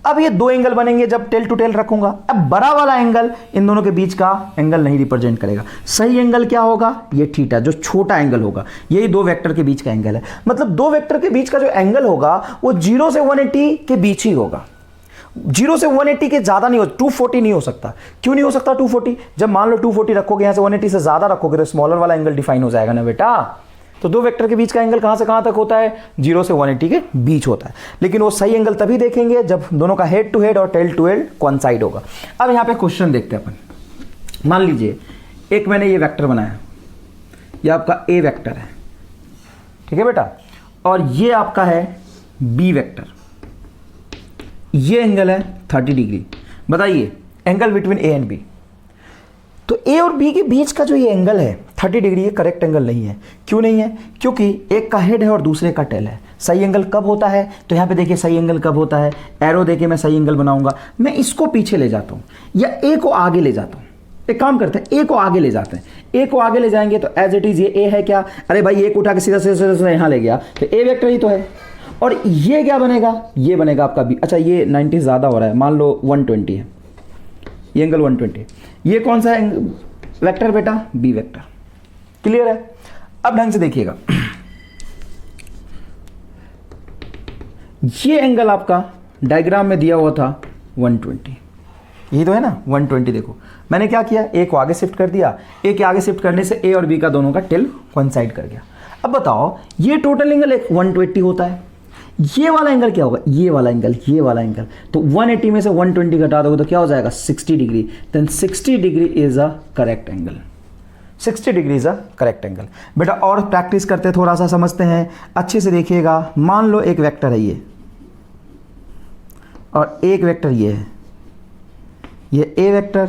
अब ये दो एंगल बनेंगे जब टेल टू टेल रखूंगा। अब बड़ा वाला एंगल इन दोनों के बीच का एंगल नहीं रिप्रेजेंट करेगा, सही एंगल क्या होगा? ये थीटा, जो छोटा एंगल होगा, यही दो वेक्टर के बीच का एंगल है। मतलब दो वेक्टर के बीच का जो एंगल होगा वो 0 से 180 के बीच ही होगा, 0 से 180 के ज्यादा नहीं हो, 240 नहीं हो सकता। क्यों नहीं हो सकता 240? जब मान लो 240 रखोगे, यहां से 180 से ज्यादा रखोगे तो स्मॉलर वाला एंगल डिफाइन हो जाएगा ना बेटा। तो दो वेक्टर के बीच का एंगल कहां से कहां तक होता है? 0 से 180 के बीच होता है। लेकिन वो सही एंगल तभी देखेंगे जब दोनों का हेड टू हेड और टेल टू टेल कोइंसाइड होगा। अब यहां पे क्वेश्चन देखते हैं अपन। मान लीजिए एक मैंने ये वेक्टर बनाया, ये आपका ए वेक्टर है, ठीक है बेटा, और ये आपका है बी वेक्टर, ये एंगल है 30 डिग्री। बताइए angle between A and B. तो ए और बी के बीच का जो ये एंगल है 30 डिग्री ये करेक्ट एंगल नहीं है। क्यों नहीं है? क्योंकि एक का हेड है और दूसरे का टेल है। सही एंगल कब होता है? तो यहाँ पे देखिए सही एंगल कब होता है, एरो देखिए मैं सही एंगल बनाऊंगा, मैं इसको पीछे ले जाता हूँ या ए को आगे ले जाता हूँ। एक काम करते हैं, ए को आगे ले जाते हैं। ए को आगे ले जाएंगे तो एज इट इज ये ए है क्या? अरे भाई एक उठा के सीधा सीधा यहाँ ले गया तो ए वेक्टर ही तो है। और ये क्या बनेगा? ये बनेगा आपका बी। अच्छा ये 90 ज़्यादा हो रहा है, मान लो 120 है, ये एंगल 120 है। ये कौन सा वेक्टर बेटा? B vector. क्लियर है? अब ढंग से देखिएगा, ये एंगल आपका डायग्राम में दिया हुआ था 120, यही तो है ना 120। देखो मैंने क्या किया, ए को आगे शिफ्ट कर दिया, ए के आगे शिफ्ट करने से ए और बी का दोनों का टेल कोइंसाइड कर गया। अब बताओ ये टोटल एंगल 120 होता है, ये वाला एंगल क्या होगा? ये वाला एंगल, ये वाला एंगल। तो 180 में से 120 घटा दोगे तो क्या हो जाएगा? 60 degree. Then 60 degree is a correct angle. 60 degree is a correct angle. बेटा और प्रैक्टिस करते, थोड़ा सा समझते हैं, अच्छे से देखिएगा। मान लो एक वेक्टर है ये और एक वेक्टर ये है, ये ए वेक्टर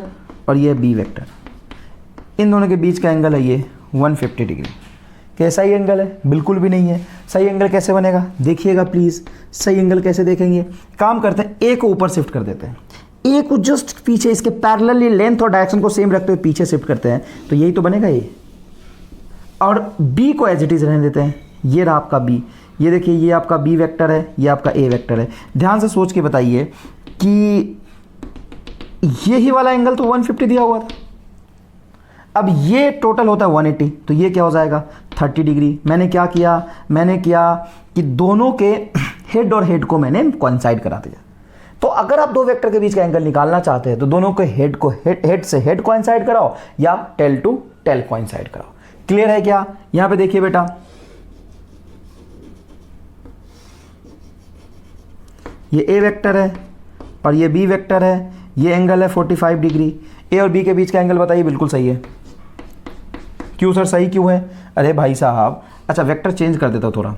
और ये बी वेक्टर, इन दोनों के बीच का एंगल है ये 150 डिग्री। कैसा ही एंगल है? बिल्कुल भी नहीं है। सही एंगल कैसे बनेगा देखिएगा प्लीज़। सही एंगल कैसे देखेंगे? काम करते हैं, ए को ऊपर शिफ्ट कर देते हैं, ए को जस्ट पीछे इसके पैरेलली लेंथ और डायरेक्शन को सेम रखते हुए पीछे शिफ्ट करते हैं, तो यही तो बनेगा ये। और बी को एज इट इज रहने देते हैं, ये रहा आपका बी। ये देखिए ये आपका बी वेक्टर है, ये आपका ए वेक्टर है। ध्यान से सोच के बताइए कि यही वाला एंगल तो 150 दिया हुआ था, अब ये टोटल होता है 180, तो ये क्या हो जाएगा? 30 डिग्री। मैंने क्या किया? मैंने किया कि दोनों के हेड और हेड को मैंने कोइंसाइड करा दिया। तो अगर आप दो वेक्टर के बीच का एंगल निकालना चाहते हैं तो दोनों के हेड को हेड से हेड कोइंसाइड कराओ या टेल टू टेल कोइंसाइड कराओ। क्लियर है क्या? यहां पे देखिए बेटा, ये ए वेक्टर है और ये बी वेक्टर है, ये एंगल है 45 डिग्री। ए और बी के बीच का एंगल बताइए, बिल्कुल सही है। क्यों सर सही क्यों है? अरे भाई साहब, अच्छा वेक्टर चेंज कर देता हूँ थोड़ा,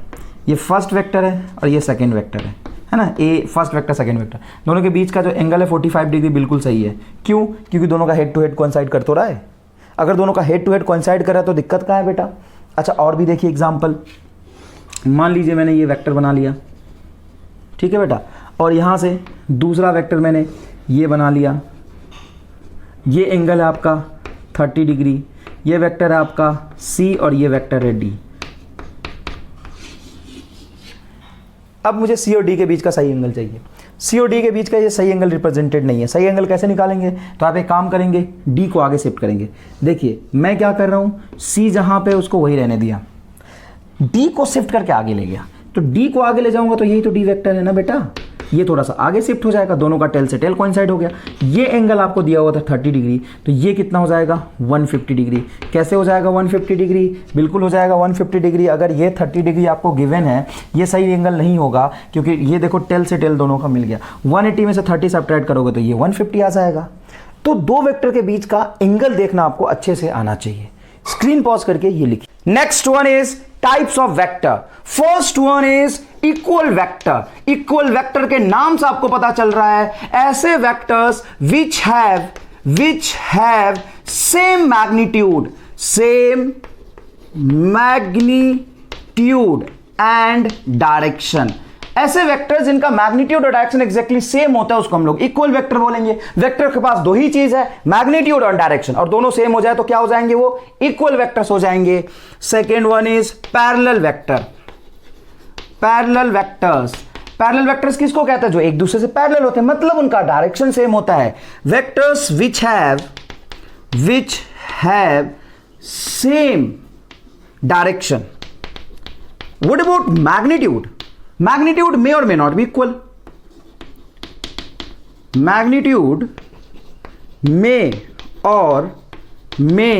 ये फर्स्ट वेक्टर है और ये सेकंड वेक्टर है ना, ए फर्स्ट वेक्टर सेकंड वेक्टर, दोनों के बीच का जो एंगल है 45 डिग्री बिल्कुल सही है। क्यों? क्योंकि दोनों का हेड टू हेड कोइंसाइड कर तो रहा है। अगर दोनों का हेड टू हेड कोइंसाइड कर रहा है तो दिक्कत कहाँ है बेटा? अच्छा और भी देखिए एग्जाम्पल, मान लीजिए मैंने ये वेक्टर बना लिया, ठीक है बेटा, और यहाँ से दूसरा वेक्टर मैंने ये बना लिया, ये एंगल है आपका 30 डिग्री, ये वेक्टर है आपका सी और ये वेक्टर है डी। अब मुझे सी और डी के बीच का सही एंगल चाहिए। सी और डी के बीच का ये सही एंगल रिप्रेजेंटेड नहीं है। सही एंगल कैसे निकालेंगे? तो आप एक काम करेंगे, डी को आगे शिफ्ट करेंगे। देखिए मैं क्या कर रहा हूँ, सी जहाँ पे उसको वही रहने दिया, डी को शिफ्ट करके आगे ले गया। तो डी को आगे ले जाऊंगा तो यही तो डी वेक्टर है ना बेटा, ये थोड़ा सा आगे शिफ्ट हो जाएगा, दोनों का टेल से टेल कोइंसाइड हो गया। ये एंगल आपको दिया हुआ था 30 डिग्री, तो ये कितना हो जाएगा? 150 डिग्री। कैसे हो जाएगा 150 डिग्री? बिल्कुल हो जाएगा 150 डिग्री। अगर ये 30 डिग्री आपको गिवन है, ये सही एंगल नहीं होगा क्योंकि ये देखो टेल से टेल दोनों का मिल गया। 180 में से 30 सब्ट्रैक्ट करोगे तो ये 150 आ जाएगा। तो दो वेक्टर के बीच का एंगल देखना आपको अच्छे से आना चाहिए। स्क्रीन पॉज करके ये लिखिए। Next one is types of vector. First one is equal vector. Equal vector के नाम से आपको पता चल रहा है ऐसे vectors which have same magnitude and direction. ऐसे वेक्टर जिनका मैग्नीट्यूड और डायरेक्शन एग्जैक्टली सेम होता है उसको हम लोग इक्वल वेक्टर बोलेंगे। वेक्टर के पास दो ही चीज है, मैग्नीट्यूड और डायरेक्शन, और दोनों सेम हो जाए तो क्या हो जाएंगे? वो इक्वल वेक्टर्स हो जाएंगे। Second one is parallel vector. Parallel vectors किसको कहते हैं? जो एक दूसरे से पैरेलल होते हैं, मतलब उनका डायरेक्शन सेम होता है। Vectors which have same direction. What about magnitude? Magnitude may or may not be equal. Magnitude may or may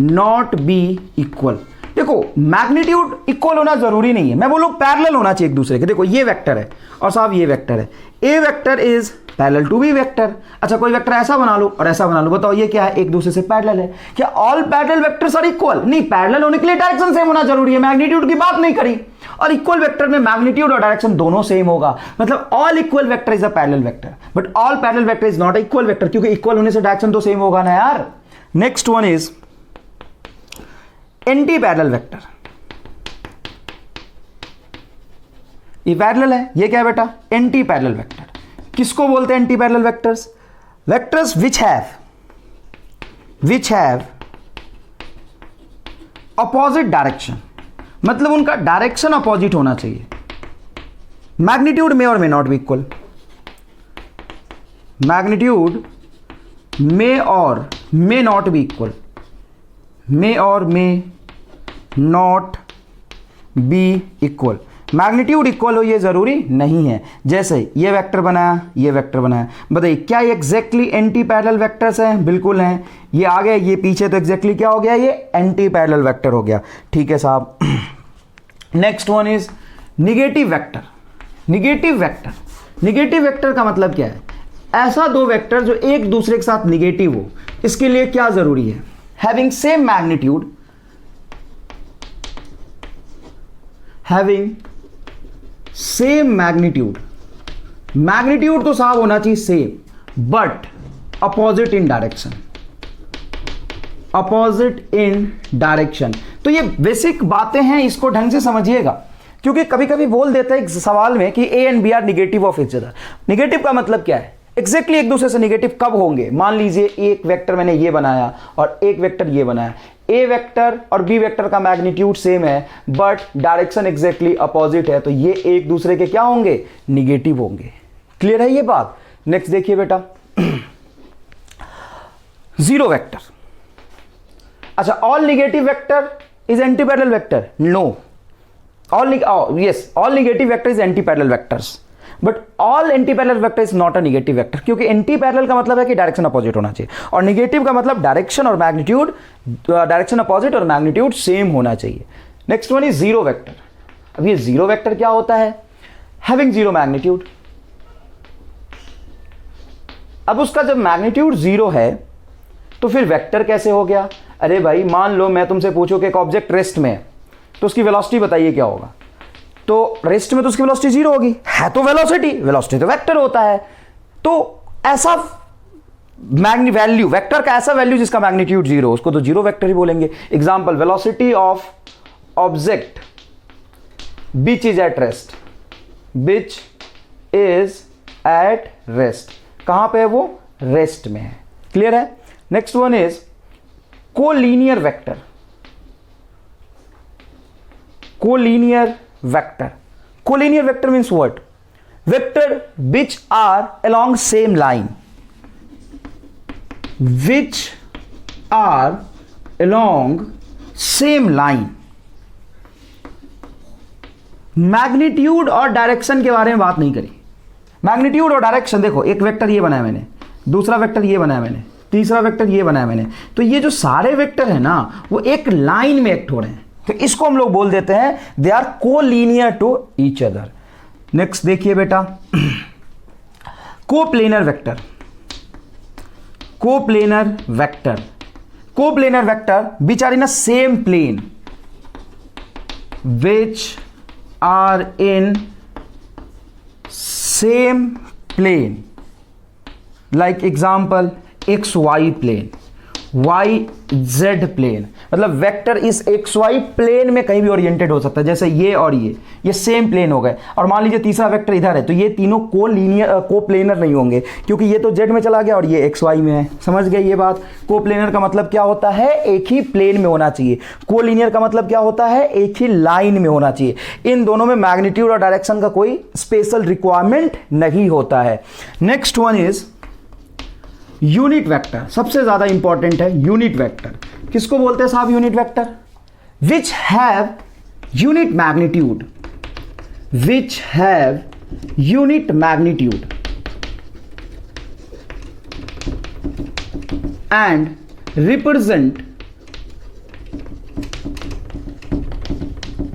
not be equal. देखो मैग्नीट्यूड इक्वल होना जरूरी नहीं है, मैं बोलूं पैरेलल होना चाहिए एक दूसरे के। देखो ये वेक्टर है और साहब ये वेक्टर है, A vector is parallel to B vector. अच्छा कोई वेक्टर ऐसा बना लो और ऐसा बना लो, बताओ ये क्या है? एक दूसरे से पैरेलल है। क्या all parallel vectors are equal? नहीं, पैरेलल होने के लिए डायरेक्शन सेम होना जरूरी है, मैग्नीट्यूड की बात नहीं करी। और इक्वल वेक्टर में मैग्नीट्यूड और डायरेक्शन दोनों सेम होगा, मतलब all equal vector is a parallel vector, but all parallel vector is not a equal vector, क्योंकि इक्वल होने से डायरेक्शन तो सेम होगा ना यार। Next one is anti parallel vector, ये पैरेलल है, ये क्या है बेटा, एंटी पैरेलल वेक्टर। किसको बोलते हैं anti parallel vectors? Vectors which have opposite direction, मतलब उनका डायरेक्शन अपोजिट होना चाहिए। मैग्नीट्यूड में और may not be equal, magnitude में और मे नॉट बी इक्वल, मे और may not be equal. Magnitude equal हो ये जरूरी नहीं है। जैसे ये वेक्टर बनाया, ये वेक्टर बनाया, बताइए क्या ये एग्जैक्टली एंटी पैरेलल वेक्टर्स हैं? बिल्कुल हैं। ये आगे ये पीछे, तो एग्जैक्टली क्या हो गया, ये एंटी पैरेलल वेक्टर हो गया। ठीक है साहब। Next one is negative vector. Negative vector, negative vector का मतलब क्या है? ऐसा दो वेक्टर जो एक दूसरे के साथ निगेटिव हो। इसके लिए क्या जरूरी है? Having same magnitude, having same magnitude, magnitude तो साहब होना चाहिए same, but opposite in direction, opposite in direction. तो ये बेसिक बातें हैं, इसको ढंग से समझिएगा, क्योंकि कभी कभी बोल देते हैं एक सवाल में कि A and B are negative of each other. Negative का मतलब क्या है? एग्जैक्टली एक दूसरे से निगेटिव कब होंगे? मान लीजिए एक वेक्टर मैंने ये बनाया और एक वेक्टर ये बनाया, ए वेक्टर और बी वेक्टर का मैग्नीट्यूड सेम है बट डायरेक्शन एग्जैक्टली अपोजिट है, तो ये एक दूसरे के क्या होंगे? निगेटिव होंगे। क्लियर है ये बात? नेक्स्ट देखिए बेटा, जीरो वेक्टर। अच्छा, all negative vector is anti parallel vector? No, all yes, all negative vector is anti parallel vectors, but all anti parallel vector is not a negative vector, क्योंकि anti parallel का मतलब है कि direction opposite होना चाहिए, और negative का मतलब डायरेक्शन और मैग्नीट्यूड, डायरेक्शन अपोजिट और मैग्नीट्यूड सेम होना चाहिए। Next one is zero vector. अब ये जीरो वेक्टर क्या होता है? Having zero magnitude. अब उसका जब मैग्नीट्यूड जीरो है तो फिर वेक्टर कैसे हो गया? अरे भाई मान लो मैं तुमसे पूछूं कि एक ऑब्जेक्ट रेस्ट में है, तो उसकी वेलोसिटी बताइए क्या होगा? तो रेस्ट में तो उसकी वेलोसिटी जीरो होगी, है तो वेलोसिटी, वेलोसिटी तो वेक्टर होता है। तो ऐसा वैल्यू, वेक्टर का ऐसा वैल्यू जिसका मैग्नीट्यूड जीरो, उसको तो जीरो वेक्टर ही बोलेंगे। Example, velocity of object which is at rest, which is at rest, कहां पे है वो? रेस्ट में है। क्लियर है? Next one is collinear vector. collinear vector, collinear vector means what? Vector which are along same line, which are along same line। Magnitude और direction के बारे में बात नहीं करी। मैग्नीट्यूड और डायरेक्शन, देखो एक वेक्टर ये बनाया मैंने, दूसरा वेक्टर ये बनाया मैंने, तीसरा वेक्टर ये बनाया मैंने, तो ये जो सारे वेक्टर है ना वो एक लाइन में एक्ट हो रहे हैं, तो इसको हम लोग बोल देते हैं they are collinear to each other. Next देखिए बेटा, coplanar vector. Coplanar vector, coplanar vector which are in a same plane, which are in same plane, like example X Y plane, Y Z plane, मतलब vector इस X Y plane में कहीं भी oriented हो सकता है। जैसे ये और ये सेम प्लेन हो गए, और मान लीजिए तीसरा वेक्टर इधर है, तो ये तीनों कोप्लेनर नहीं होंगे, क्योंकि ये तो जेड में चला गया और ये एक्स वाई में है। समझ गए ये बात? कोप्लेनर का मतलब क्या होता है? एक ही प्लेन में होना चाहिए। कोलिनियर का मतलब क्या होता है? एक ही लाइन में होना चाहिए। इन दोनों में मैग्नीट्यूड और डायरेक्शन का कोई स्पेशल रिक्वायरमेंट नहीं होता है। Next one is unit vector. सबसे ज्यादा इंपॉर्टेंट है यूनिट वेक्टर। किसको बोलते हैं साहब unit vector? Which have unit magnitude, which have unit magnitude and represent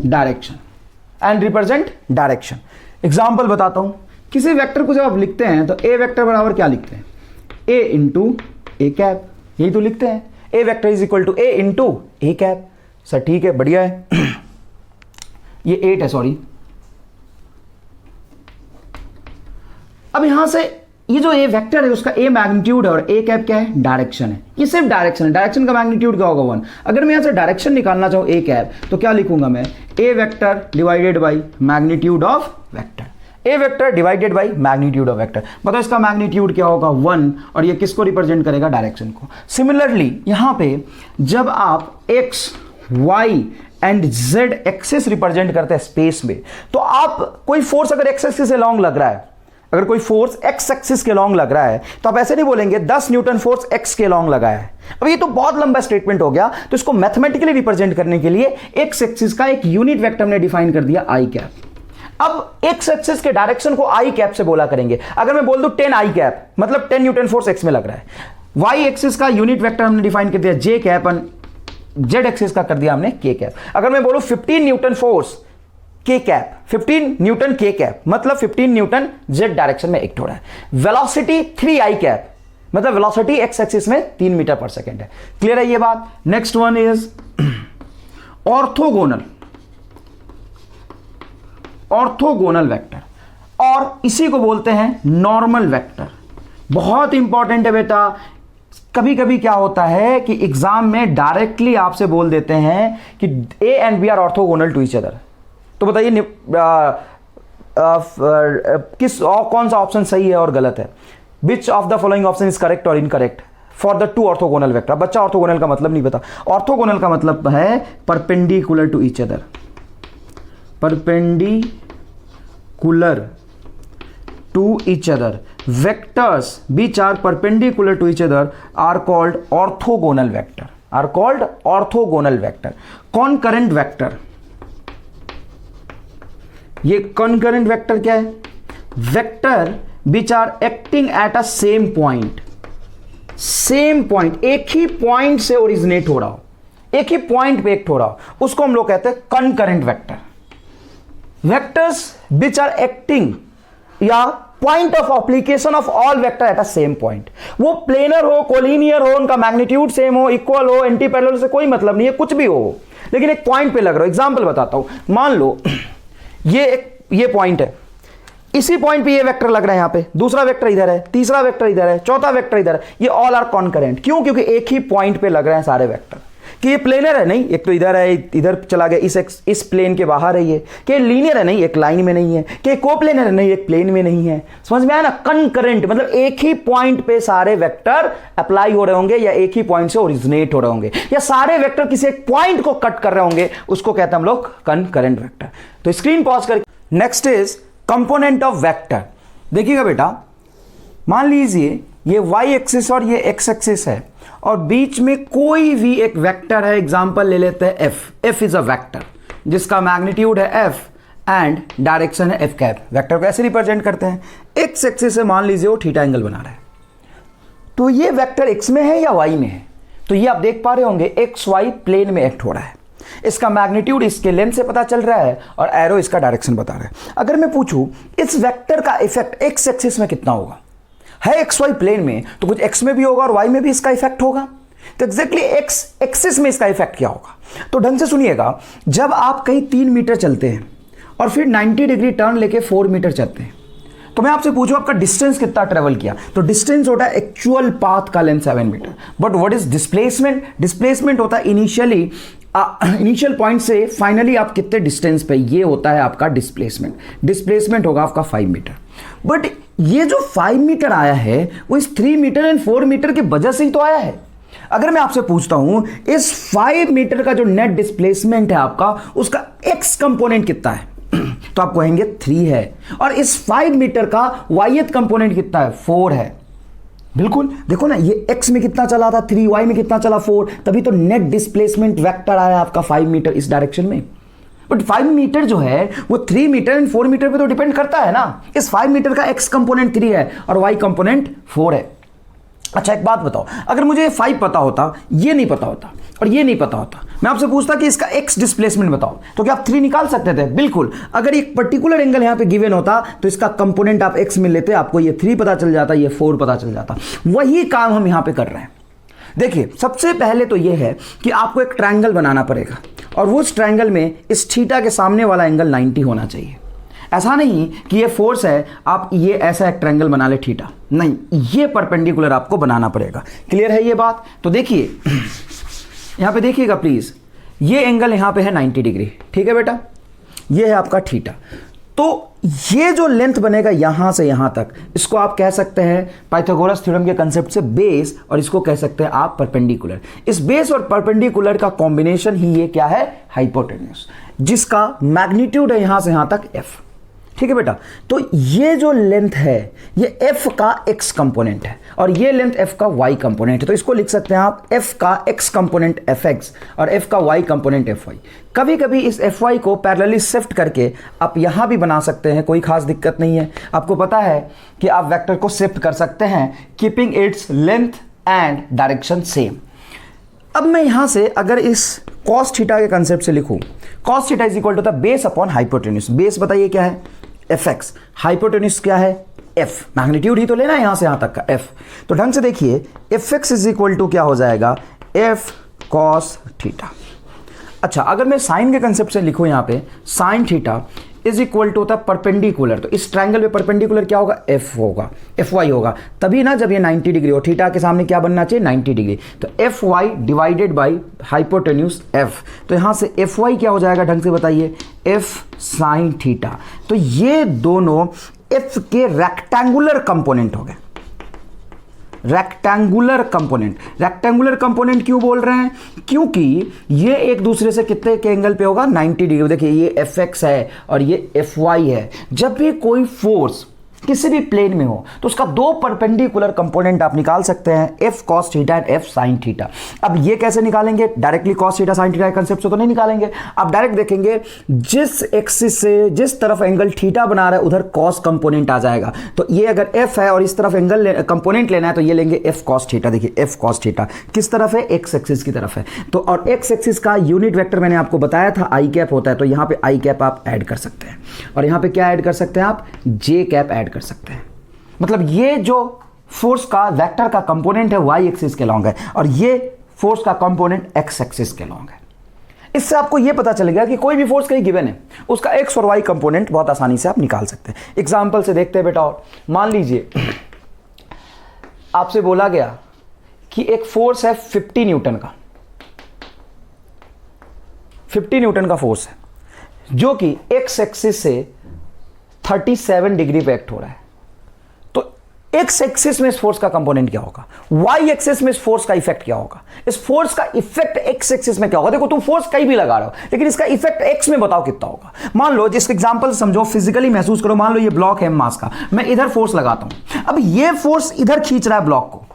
direction, and represent direction. Example बताता हूं। किसी वेक्टर को जब आप लिखते हैं तो ए वेक्टर बराबर क्या लिखते हैं? ए इंटू ए कैप, यही तो लिखते हैं। A vector is equal to A into A cap. Sir ठीक है, बढ़िया है। ये 8 है, सॉरी। अब यहां से ये जो ए वेक्टर है उसका ए मैग्नीट्यूड है और ए कैप क्या है, डायरेक्शन है। ये सिर्फ डायरेक्शन है, डायरेक्शन का मैग्नीट्यूड क्या होगा 1। अगर मैं यहां से डायरेक्शन निकालना चाहूं ए कैप तो क्या लिखूंगा मैं, A vector divided by magnitude of vector, A vector divided by magnitude of vector. बताओ इसका मैग्नीट्यूड क्या होगा 1, और ये किसको रिप्रेजेंट करेगा, डायरेक्शन को। सिमिलरली यहां पे जब आप x y and z axis represent करते हैं स्पेस में, तो आप कोई फोर्स अगर x एक्सिस से लॉन्ग लग रहा है, अगर कोई फोर्स x एक्सिस के लॉन्ग लग रहा है तो आप ऐसे नहीं बोलेंगे 10 न्यूटन फोर्स x के लॉन्ग लगा है। अब ये तो बहुत लंबा स्टेटमेंट हो गया, तो इसको मैथमेटिकली रिप्रेजेंट करने के लिए x एक्सिस का एक यूनिट वेक्टर हमने डिफाइन कर दिया i कैप। अब x एक्सिस के डायरेक्शन को i कैप से बोला करेंगे। अगर मैं बोल दूं 10 i कैप मतलब 10 न्यूटन फोर्स x में लग रहा है। y एक्सिस का यूनिट वेक्टर हमने डिफाइन कर दिया j कैप, और z एक्सिस का कर दिया हमने k कैप। अगर मैं बोलूं 15 Newton force k cap, 15 Newton k cap मतलब 15 न्यूटन z डायरेक्शन में एक्ट हो रहा है। वेलोसिटी 3i कैप मतलब वेलोसिटी x एक्सिस में 3 मीटर पर सेकेंड है। क्लियर है ये बात। Next one is orthogonal, orthogonal vector, और इसी को बोलते हैं नॉर्मल वेक्टर। बहुत इंपॉर्टेंट है बेटा। कभी कभी क्या होता है कि एग्जाम में डायरेक्टली आपसे बोल देते हैं कि A and B are orthogonal to each other. तो बताइए कौन सा ऑप्शन सही है और गलत है। Which of the following option is correct और incorrect for the two orthogonal vector. बच्चा ऑर्थोगोनल का मतलब नहीं पता। ऑर्थोगोनल का मतलब है perpendicular to each other, perpendicular to each other vectors which are perpendicular to each other are called orthogonal vector, are called orthogonal vector। concurrent vector, ये concurrent vector क्या है, vector which are acting at a same point, same point, एक ही point से originate हो रहा हो, एक ही point पे एक्ट हो रहा हो, उसको हम लोग कहते हैं concurrent vector। vectors which are acting या point of application of all vector at a same point, वो प्लेनर हो, कोलिनियर हो, उनका मैग्नीट्यूड सेम हो, इक्वल हो, एंटी पैरेलल से कोई मतलब नहीं है, कुछ भी हो, लेकिन एक पॉइंट पे लग रहा हो। एग्जांपल बताता हूं, मान लो ये पॉइंट है, इसी पॉइंट पे ये वेक्टर लग रहा है, यहां पे दूसरा वेक्टर इधर है, तीसरा वेक्टर इधर है, चौथा वेक्टर इधर है, ये ऑल आर कॉन्करेंट। क्यों? क्योंकि एक ही पॉइंट पे लग रहे हैं सारे वेक्टर। कि ये प्लेनर है? नहीं, एक तो इधर है, इधर चला गया, इस प्लेन के बाहर है ये। कि लीनियर है? नहीं, एक लाइन में नहीं है। कि कोप्लेनर है? नहीं, एक प्लेन में नहीं है। समझ में आया ना? कंकरेंट मतलब एक ही पॉइंट पे सारे वेक्टर अप्लाई हो रहे होंगे, या एक ही पॉइंट से ओरिजिनेट हो रहे होंगे, या सारे वेक्टर किसी एक पॉइंट को कट कर रहे होंगे, उसको कहते हैं हम लोग कंकरेंट वेक्टर। तो स्क्रीन पॉज करके next is component of vector. देखिएगा बेटा, मान लीजिए ये y एक्सिस और ये x एक्सिस है, और बीच में कोई भी एक वेक्टर है। एग्जांपल ले लेते हैं f इज अ वेक्टर जिसका मैग्नीट्यूड है f एंड डायरेक्शन है f कैप। वेक्टर को ऐसे रिप्रेजेंट करते हैं, x एक्सिस से मान लीजिए वो थीटा एंगल बना रहा है, तो ये वेक्टर x में है या y में है? तो ये आप देख पा रहे होंगे x y प्लेन में एक्ट हो रहा है। इसका मैग्नीट्यूड इसके लेंथ से पता चल रहा है और एरो इसका डायरेक्शन बता रहा है। अगर मैं पूछूं इस वेक्टर का इफेक्ट x एक्सिस में कितना होगा, है एक्स वाई प्लेन में, तो कुछ x में भी होगा और y में भी इसका इफेक्ट होगा। तो एग्जैक्टली x एक्सिस में इसका इफेक्ट क्या होगा? तो ढंग से सुनिएगा, जब आप कहीं 3 मीटर चलते हैं और फिर 90 डिग्री टर्न लेके 4 मीटर चलते हैं, तो मैं आपसे पूछूं आपका डिस्टेंस कितना ट्रेवल किया, तो डिस्टेंस होता है एक्चुअल पाथ का length 7 metre. But what is displacement? Displacement होता है इनिशियल पॉइंट से फाइनली आप कितने डिस्टेंस पे, ये होता है आपका डिस्प्लेसमेंट। डिस्प्लेसमेंट होगा आपका 5 मीटर। बट ये जो 5 मीटर आया है वो इस 3 मीटर एंड 4 मीटर की वजह से ही तो आया है। अगर मैं आपसे पूछता हूं इस 5 मीटर का जो नेट डिस्प्लेसमेंट है आपका, उसका x कंपोनेंट कितना है, तो आप कहेंगे 3 है, और इस 5 मीटर का y कंपोनेंट कितना है, 4 है। बिल्कुल, देखो ना, ये x में कितना चला था 3, y में कितना चला 4, तभी तो नेट डिस्प्लेसमेंट वेक्टर आया आपका 5 मीटर इस डायरेक्शन में। बट 5 मीटर जो है वो 3 मीटर एंड 4 मीटर पे तो डिपेंड करता है ना। इस 5 मीटर का x कंपोनेंट 3 है और y कंपोनेंट 4 है। अच्छा एक बात बताओ, अगर मुझे 5 पता होता, ये नहीं पता होता और ये नहीं पता होता, मैं आपसे पूछता कि इसका x डिस्प्लेसमेंट बताओ, तो क्या आप 3 निकाल सकते थे? बिल्कुल। अगर एक पर्टिकुलर एंगल यहां पे गिवन होता तो इसका कंपोनेंट आप x में लेते, आपको ये 3 पता चल जाता, ये 4 पता चल जाता। वही काम हम यहां पे कर रहे हैं। देखिए, सबसे पहले तो यह है कि आपको एक ट्रायंगल बनाना पड़ेगा, और वो उस ट्रायंगल में इस थीटा के सामने वाला एंगल 90 होना चाहिए। ऐसा नहीं कि ये फोर्स है आप ये ऐसा एक ट्रायंगल बना ले थीटा, नहीं, ये परपेंडिकुलर आपको बनाना पड़ेगा। क्लियर है ये बात? तो देखिए यहां पे देखिएगा प्लीज, ये एंगल यहां पे है 90 डिग्री, ठीक है बेटा, ये है आपका थीटा। तो ये जो लेंथ बनेगा यहां से यहां तक, इसको आप कह सकते हैं पाइथागोरस थ्योरम के कंसेप्ट से बेस, और इसको कह सकते हैं आप परपेंडिकुलर। इस बेस और परपेंडिकुलर का कॉम्बिनेशन ही ये क्या है, हाइपोटेन्यूज, जिसका मैग्नीट्यूड है यहां से यहां तक f। ठीक है बेटा, तो ये जो लेंथ है ये f का x कंपोनेंट है और ये लेंथ f का y कंपोनेंट है। तो इसको लिख सकते हैं आप f का x कंपोनेंट fx और f का y कंपोनेंट fy। कभी कभी इस fy को पैरेलली शिफ्ट करके आप यहां भी बना सकते हैं, कोई खास दिक्कत नहीं है। आपको पता है कि आप वेक्टर को शिफ्ट कर सकते हैं keeping its length and direction same. अब मैं यहां से अगर इस cos थीटा के कंसेप्ट से लिखूं, cos theta is equal to the base upon hypotenuse. Base बताइए क्या है, fx, हाइपोटेन्यूज क्या है, f, मैग्नीट्यूड ही तो लेना है यहां से यहां तक का f। तो ढंग से देखिए fx इज इक्वल टू क्या हो जाएगा, f cos थीटा। अच्छा, अगर मैं साइन के कंसेप्ट से लिखूं यहां पे, sine theta is equal to होता है परपेंडिकुलर। तो इस ट्रायंगल में परपेंडिकुलर क्या होगा, f होगा, fy होगा, तभी ना जब ये 90 डिग्री हो, थीटा के सामने क्या बनना चाहिए, 90 डिग्री। तो fy divided by hypotenuse f। तो यहां से fy क्या हो जाएगा, ढंग से बताइए, f साइन थीटा। तो ये दोनों f के रेक्टेंगुलर कंपोनेंट हो गए। रेक्टेंगुलर कंपोनेंट, रेक्टेंगुलर कंपोनेंट क्यों बोल रहे हैं, क्योंकि ये एक दूसरे से कितने के एंगल पे होगा, 90 डिग्री। देखिए ये fx है और ये fy है। जब भी कोई फोर्स किसी भी प्लेन में हो तो उसका दो परपेंडिकुलर कंपोनेंट आप निकाल सकते हैं, f cos theta and f sin theta. अब ये कैसे निकालेंगे, directly cos theta sin theta के कंसेप्ट से तो नहीं निकालेंगे। आप डायरेक्ट देखेंगे जिस एक्सिस से जिस तरफ एंगल थीटा बना रहा है उधर cos कंपोनेंट आ जाएगा। तो ये अगर f है और इस तरफ एंगल कंपोनेंट लेना है तो ये लेंगे f cos थीटा। देखिए f cos थीटा किस तरफ है, x एक्सिस की तरफ है। तो और x एक्सिस का यूनिट वेक्टर मैंने आपको बताया था i कैप होता है, तो यहाँ पे i कैप आप ऐड कर सकते हैं और यहाँ पे क्या ऐड कर सकते हैं आप, j कैप ऐड कर सकते हैं। मतलब ये जो फोर्स का वेक्टर का कंपोनेंट है y एक्सिस के लॉन्ग है और ये फोर्स का कंपोनेंट x एक्सिस के लॉन्ग है। इससे आपको ये पता चलेगा कि कोई भी फोर्स कहीं गिवन है उसका x और y कंपोनेंट बहुत आसानी से आप निकाल सकते हैं। एग्जांपल से देखते हैं बेटा, और मान लीजिए आपसे बोला गया कि एक फोर्स है 50 न्यूटन का, 50 न्यूटन का फोर्स है जो कि x एक्सिस से 37 डिग्री पे एक्ट हो रहा है। तो x एक्सिस में इस फोर्स का कंपोनेंट क्या होगा, y एक्सिस में इस फोर्स का इफेक्ट क्या होगा, इस फोर्स का इफेक्ट x एक्सिस में क्या होगा। देखो तुम फोर्स कहीं भी लगा रहे हो लेकिन इसका इफेक्ट x में बताओ कितना होगा। मान लो जिस एग्जांपल समझो, फिजिकली महसूस करो, मान लो ये ब्लॉक है मास का, मैं इधर फोर्स लगाता हूं, अब ये फोर्स इधर खींच रहा है ब्लॉक को,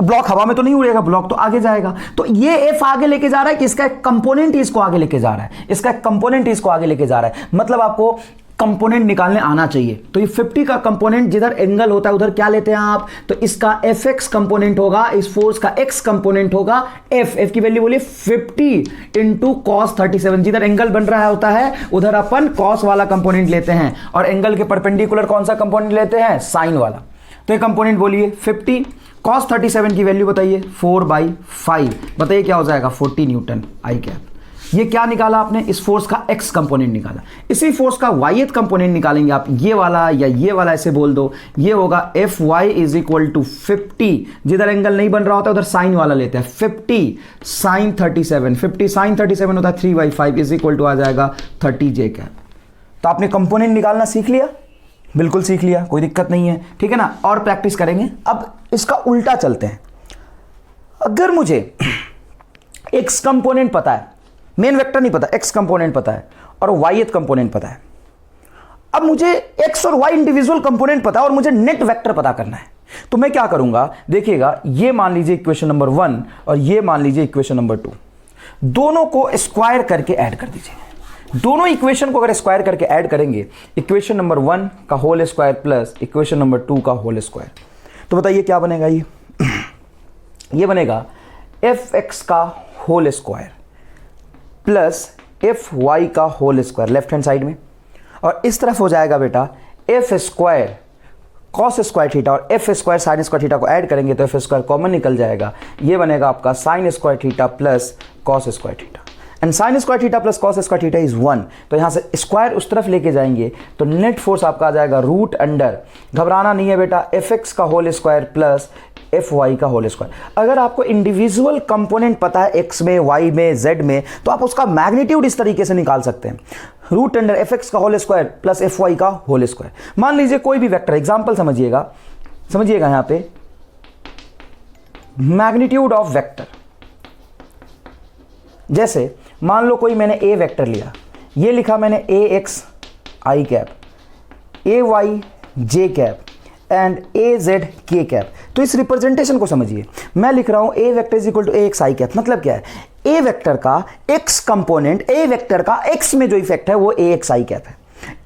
ब्लॉक हवा में तो नहीं उड़ेगा, ब्लॉक तो आगे जाएगा। तो ये एफ आगे लेके जा रहा है कि इसका एक कंपोनेंट ही इसको आगे लेके जा रहा है, इसका एक कंपोनेंट ही इसको आगे लेके जा रहा है। मतलब आपको कंपोनेंट निकालने आना चाहिए। तो ये 50 का कंपोनेंट जिधर एंगल होता है उधर क्या लेते हैं आप, तो इसका एफ एक्स कंपोनेंट होगा, इस फोर्स का एक्स कंपोनेंट होगा एफ। एफ की वैल्यू बोलिए 50 इंटू कॉस 37। जिधर एंगल बन रहा होता है उधर अपन कॉस वाला कंपोनेंट लेते हैं और एंगल के परपेंडिकुलर कौन सा कंपोनेंट लेते हैं, साइन वाला। तो ये कंपोनेंट बोलिए 50, cos 37 की वैल्यू बताइए 4/5, बताइए क्या हो जाएगा 40 न्यूटन आई कैप। ये क्या निकाला आपने, इस फोर्स का x कंपोनेंट निकाला। इसी फोर्स का y कंपोनेंट निकालेंगे आप, ये वाला या ये वाला ऐसे बोल दो, ये होगा Fy इज इक्वल टू 50, जिधर एंगल नहीं बन रहा होता उधर साइन वाला लेते हैं, 50 साइन 37, 50 साइन 37 होता है 3/5 इज इक्वल टू आ जाएगा 30 j कैप। तो आपने कंपोनेंट निकालना सीख लिया, बिल्कुल सीख लिया, कोई दिक्कत नहीं है, ठीक है ना। और प्रैक्टिस करेंगे। अब इसका उल्टा चलते हैं। अगर मुझे x कंपोनेंट पता है, मेन वेक्टर नहीं पता, x कंपोनेंट पता है और y कंपोनेंट पता है, अब मुझे x और y इंडिविजुअल कंपोनेंट पता है और मुझे नेट वेक्टर पता करना है, तो मैं क्या करूंगा, देखिएगा, ये मान लीजिए इक्वेशन नंबर 1 और ये मान लीजिए इक्वेशन नंबर 2, दोनों को स्क्वायर करके ऐड कर दीजिए। दोनों इक्वेशन को अगर स्क्वायर करके ऐड करेंगे, इक्वेशन नंबर 1 का whole square plus equation number 2 का होल स्क्वायर, तो बताइए क्या बनेगा। ये बनेगा fx का होल स्क्वायर प्लस fy का whole square left hand side में, और इस तरफ हो जाएगा बेटा f square cos square theta और f square sine square theta को ऐड करेंगे तो f स्क्वायर कॉमन निकल जाएगा, ये बनेगा आपका sign square theta plus cos square theta. And sign square theta plus cos square theta is 1, तो यहां से स्क्वायर उस तरफ लेके जाएंगे तो नेट फोर्स आपका आ जाएगा रूट अंडर, घबराना नहीं है बेटा, एफ एक्स का whole square plus F Y का होल स्क्वायर। अगर आपको इंडिविजुअल कंपोनेंट पता है एक्स में, वाई में, जेड में, तो आप उसका मैग्नीट्यूड इस तरीके से निकाल सकते हैं, रूट अंडर एफ एक्स का whole square plus F Y का होल स्क्वायर। मान लीजिए कोई भी वेक्टर, एग्जाम्पल समझिएगा यहां पे मैग्नीट्यूड ऑफ वेक्टर, जैसे मान लो कोई मैंने ए वेक्टर लिया, ये लिखा मैंने A x I cap, A y J cap and A z के कैप। तो इस रिप्रेजेंटेशन को समझिए, मैं लिख रहा हूं A vector is equal to A x I cap, मतलब क्या है, ए वेक्टर का एक्स कंपोनेंट, ए वेक्टर का एक्स में जो इफेक्ट है वो ए एक्स आई कैप है,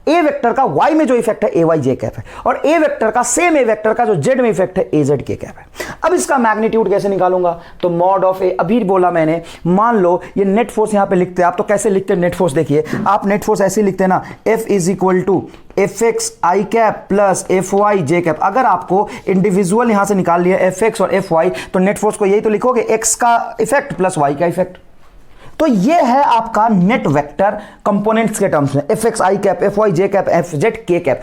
ए वेक्टर का वाई में जो इफेक्ट है ए वाई जे कैप है, और ए वेक्टर का सेम ए वेक्टर का जो जेड में इफेक्ट है ए जेड के कैप है। अब इसका मैग्नीट्यूड कैसे निकालूंगा, तो मॉड ऑफ ए, अभी बोला मैंने, मान लो ये नेट फोर्स यहां पे लिखते हैं आप, तो कैसे लिखते हैं नेट फोर्स, देखिए आप नेट फोर्स ऐसे लिखते हैं ना, F is equal to F X I cap plus F Y J cap. अगर आपको इंडिविजुअल यहां से निकाल लिया एफ एक्स और एफ वाई, तो नेट फोर्स को यही तो लिखोगे, एक्स का इफेक्ट प्लस वाई का इफेक्ट। तो ये है आपका नेट वेक्टर कंपोनेंट्स के टर्म्स में, एफ एक्स आई कैप, एफ वाई जे कैप, एफ जेड के कैप।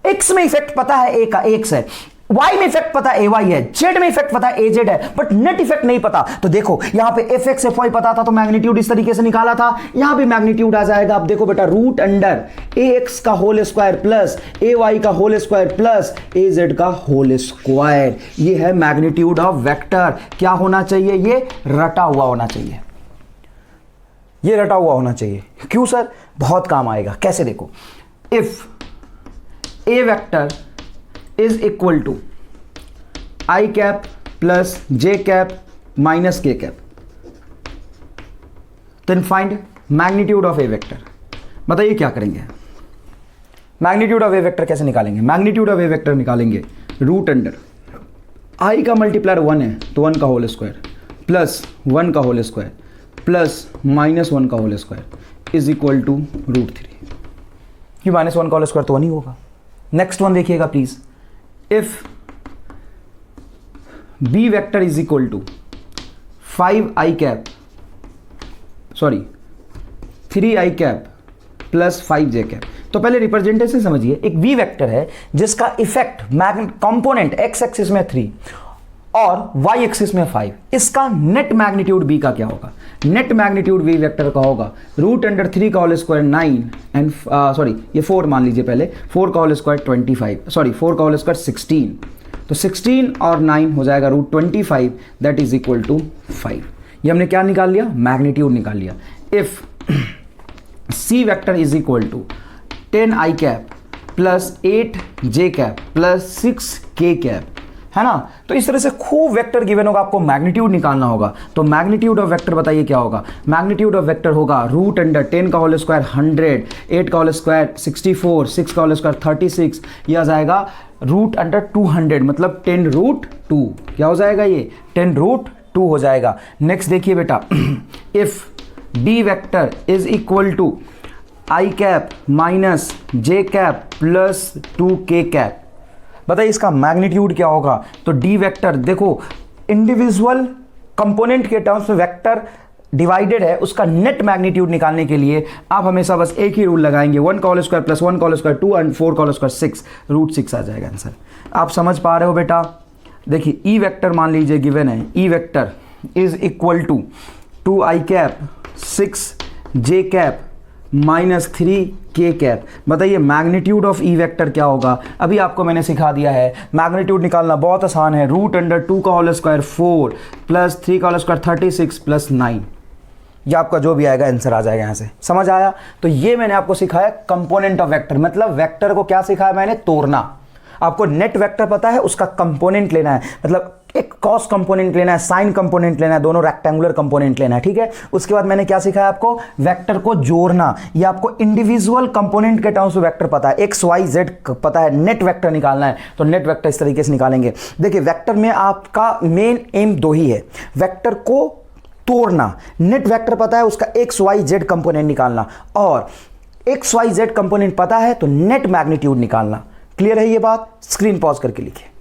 एक्स में इफेक्ट पता है ए का, एक्स है, वाई में इफेक्ट पता है ए वाई है, जेड में इफेक्ट पता है ए जेड है, बट नेट इफेक्ट नहीं पता। तो देखो यहां पे एफ एक्स एफ वाई पता था तो मैग्नीट्यूड इस तरीके से निकाला था, यहां भी मैग्नीट्यूड आ जाएगा। अब देखो बेटा, रूट अंडर ए एक्स का whole square plus A Y का whole square plus A Z का होल स्क्वायर, ये है मैग्नीट्यूड ऑफ वेक्टर। क्या होना चाहिए, ये रटा हुआ होना चाहिए, ये रटा हुआ होना चाहिए। क्यों सर, बहुत काम आएगा। कैसे, देखो, if A vector is equal to I cap plus j cap minus k cap, then find magnitude of A vector. बताइए क्या करेंगे, मैग्नीट्यूड ऑफ ए वेक्टर कैसे निकालेंगे, मैग्नीट्यूड ऑफ ए वेक्टर निकालेंगे रूट अंडर आई का multiplier 1 है तो 1 का होल स्क्वायर प्लस 1 का होल स्क्वायर प्लस माइनस 1 का whole square is equal to root 3। कि माइनस 1 का होल स्क्वायर तो 1 ही होगा। नेक्स्ट वन देखिएगा please, if B vector is equal to 5i cap, sorry 3i cap plus 5j cap. तो पहले रिप्रेजेंटेशन समझिए, एक बी वेक्टर है जिसका इफेक्ट कंपोनेंट एक्स एक्सिस में 3 और y एक्सिस में 5, इसका नेट मैग्नीट्यूड b का क्या होगा, नेट मैग्नीट्यूड v वेक्टर का होगा रूट अंडर 3 का होल स्क्वायर 9 एंड सॉरी ये 4 मान लीजिए पहले, 4 का होल स्क्वायर 25, सॉरी 4 का होल स्क्वायर 16, तो 16 और 9 हो जाएगा root 25, that is equal to 5। ये हमने क्या निकाल लिया, मैग्नीट्यूड निकाल लिया। If c vector is equal to 10i cap plus 8j cap plus 6k cap, है ना, तो इस तरह से खूब वेक्टर गिवन होगा, आपको मैग्नीट्यूड निकालना होगा। तो मैग्नीट्यूड ऑफ वेक्टर बताइए क्या होगा, मैग्नीट्यूड ऑफ वेक्टर होगा रूट अंडर 10 का होल स्क्वायर 100, 8 का होल स्क्वायर 64, 6 का होल स्क्वायर 36, यह आ जाएगा रूट अंडर 200, मतलब 10 रूट 2। क्या हो जाएगा, ये 10 रूट 2 हो जाएगा। नेक्स्ट देखिए बेटा, if B vector is equal to I cap minus J cap plus 2k cap, बताइए इसका मैग्नीट्यूड क्या होगा। तो डी वेक्टर, देखो इंडिविजुअल कंपोनेंट के टर्म्स में वेक्टर डिवाइडेड है, उसका नेट मैग्नीट्यूड निकालने के लिए आप हमेशा बस एक ही रूल लगाएंगे, 1 का होल स्क्वायर प्लस 1 का होल स्क्वायर 2 एंड 4 का होल स्क्वायर 6, रूट 6 आ जाएगा आंसर। आप समझ पा रहे हो बेटा। देखिए ई वेक्टर मान लीजिए गिवन है, E vector is equal to 2i cap 6j cap minus 3k cap. बताइए मैग्नीट्यूड ऑफ ई वेक्टर क्या होगा। अभी आपको मैंने सिखा दिया है, मैग्नीट्यूड निकालना बहुत आसान है, रूट अंडर 2 का होल स्क्वायर 4 प्लस 3 का होल स्क्वायर 36 प्लस 9, ये आपका जो भी आएगा आंसर आ जाएगा यहाँ से। समझ आया। तो ये मैंने आपको सिखाया कंपोनेंट ऑफ वेक्टर, मतलब वेक्टर को क्या सिखाया मैंने, तोड़ना। आपको नेट वेक्टर पता है, उसका कंपोनेंट लेना है, मतलब एक कॉस कंपोनेंट लेना है, साइन कंपोनेंट लेना है, दोनों रेक्टेंगुलर कंपोनेंट लेना है, ठीक है। उसके बाद मैंने क्या सिखाया आपको, वेक्टर को जोड़ना। ये आपको इंडिविजुअल कंपोनेंट के टर्म्स में वेक्टर पता है, एक्स वाई जेड पता है, नेट वेक्टर निकालना है तो नेट वेक्टर इस तरीके से निकालेंगे। देखिए वेक्टर में आपका मेन एम दो ही है, वेक्टर को तोड़ना, नेट वेक्टर पता है, उसका एक्स वाई जेड कंपोनेंट निकालना, और एक्स वाई जेड कंपोनेंट पता है तो नेट मैग्नीट्यूड निकालना। क्लियर है ये बात। स्क्रीन पॉज करके लिखिए।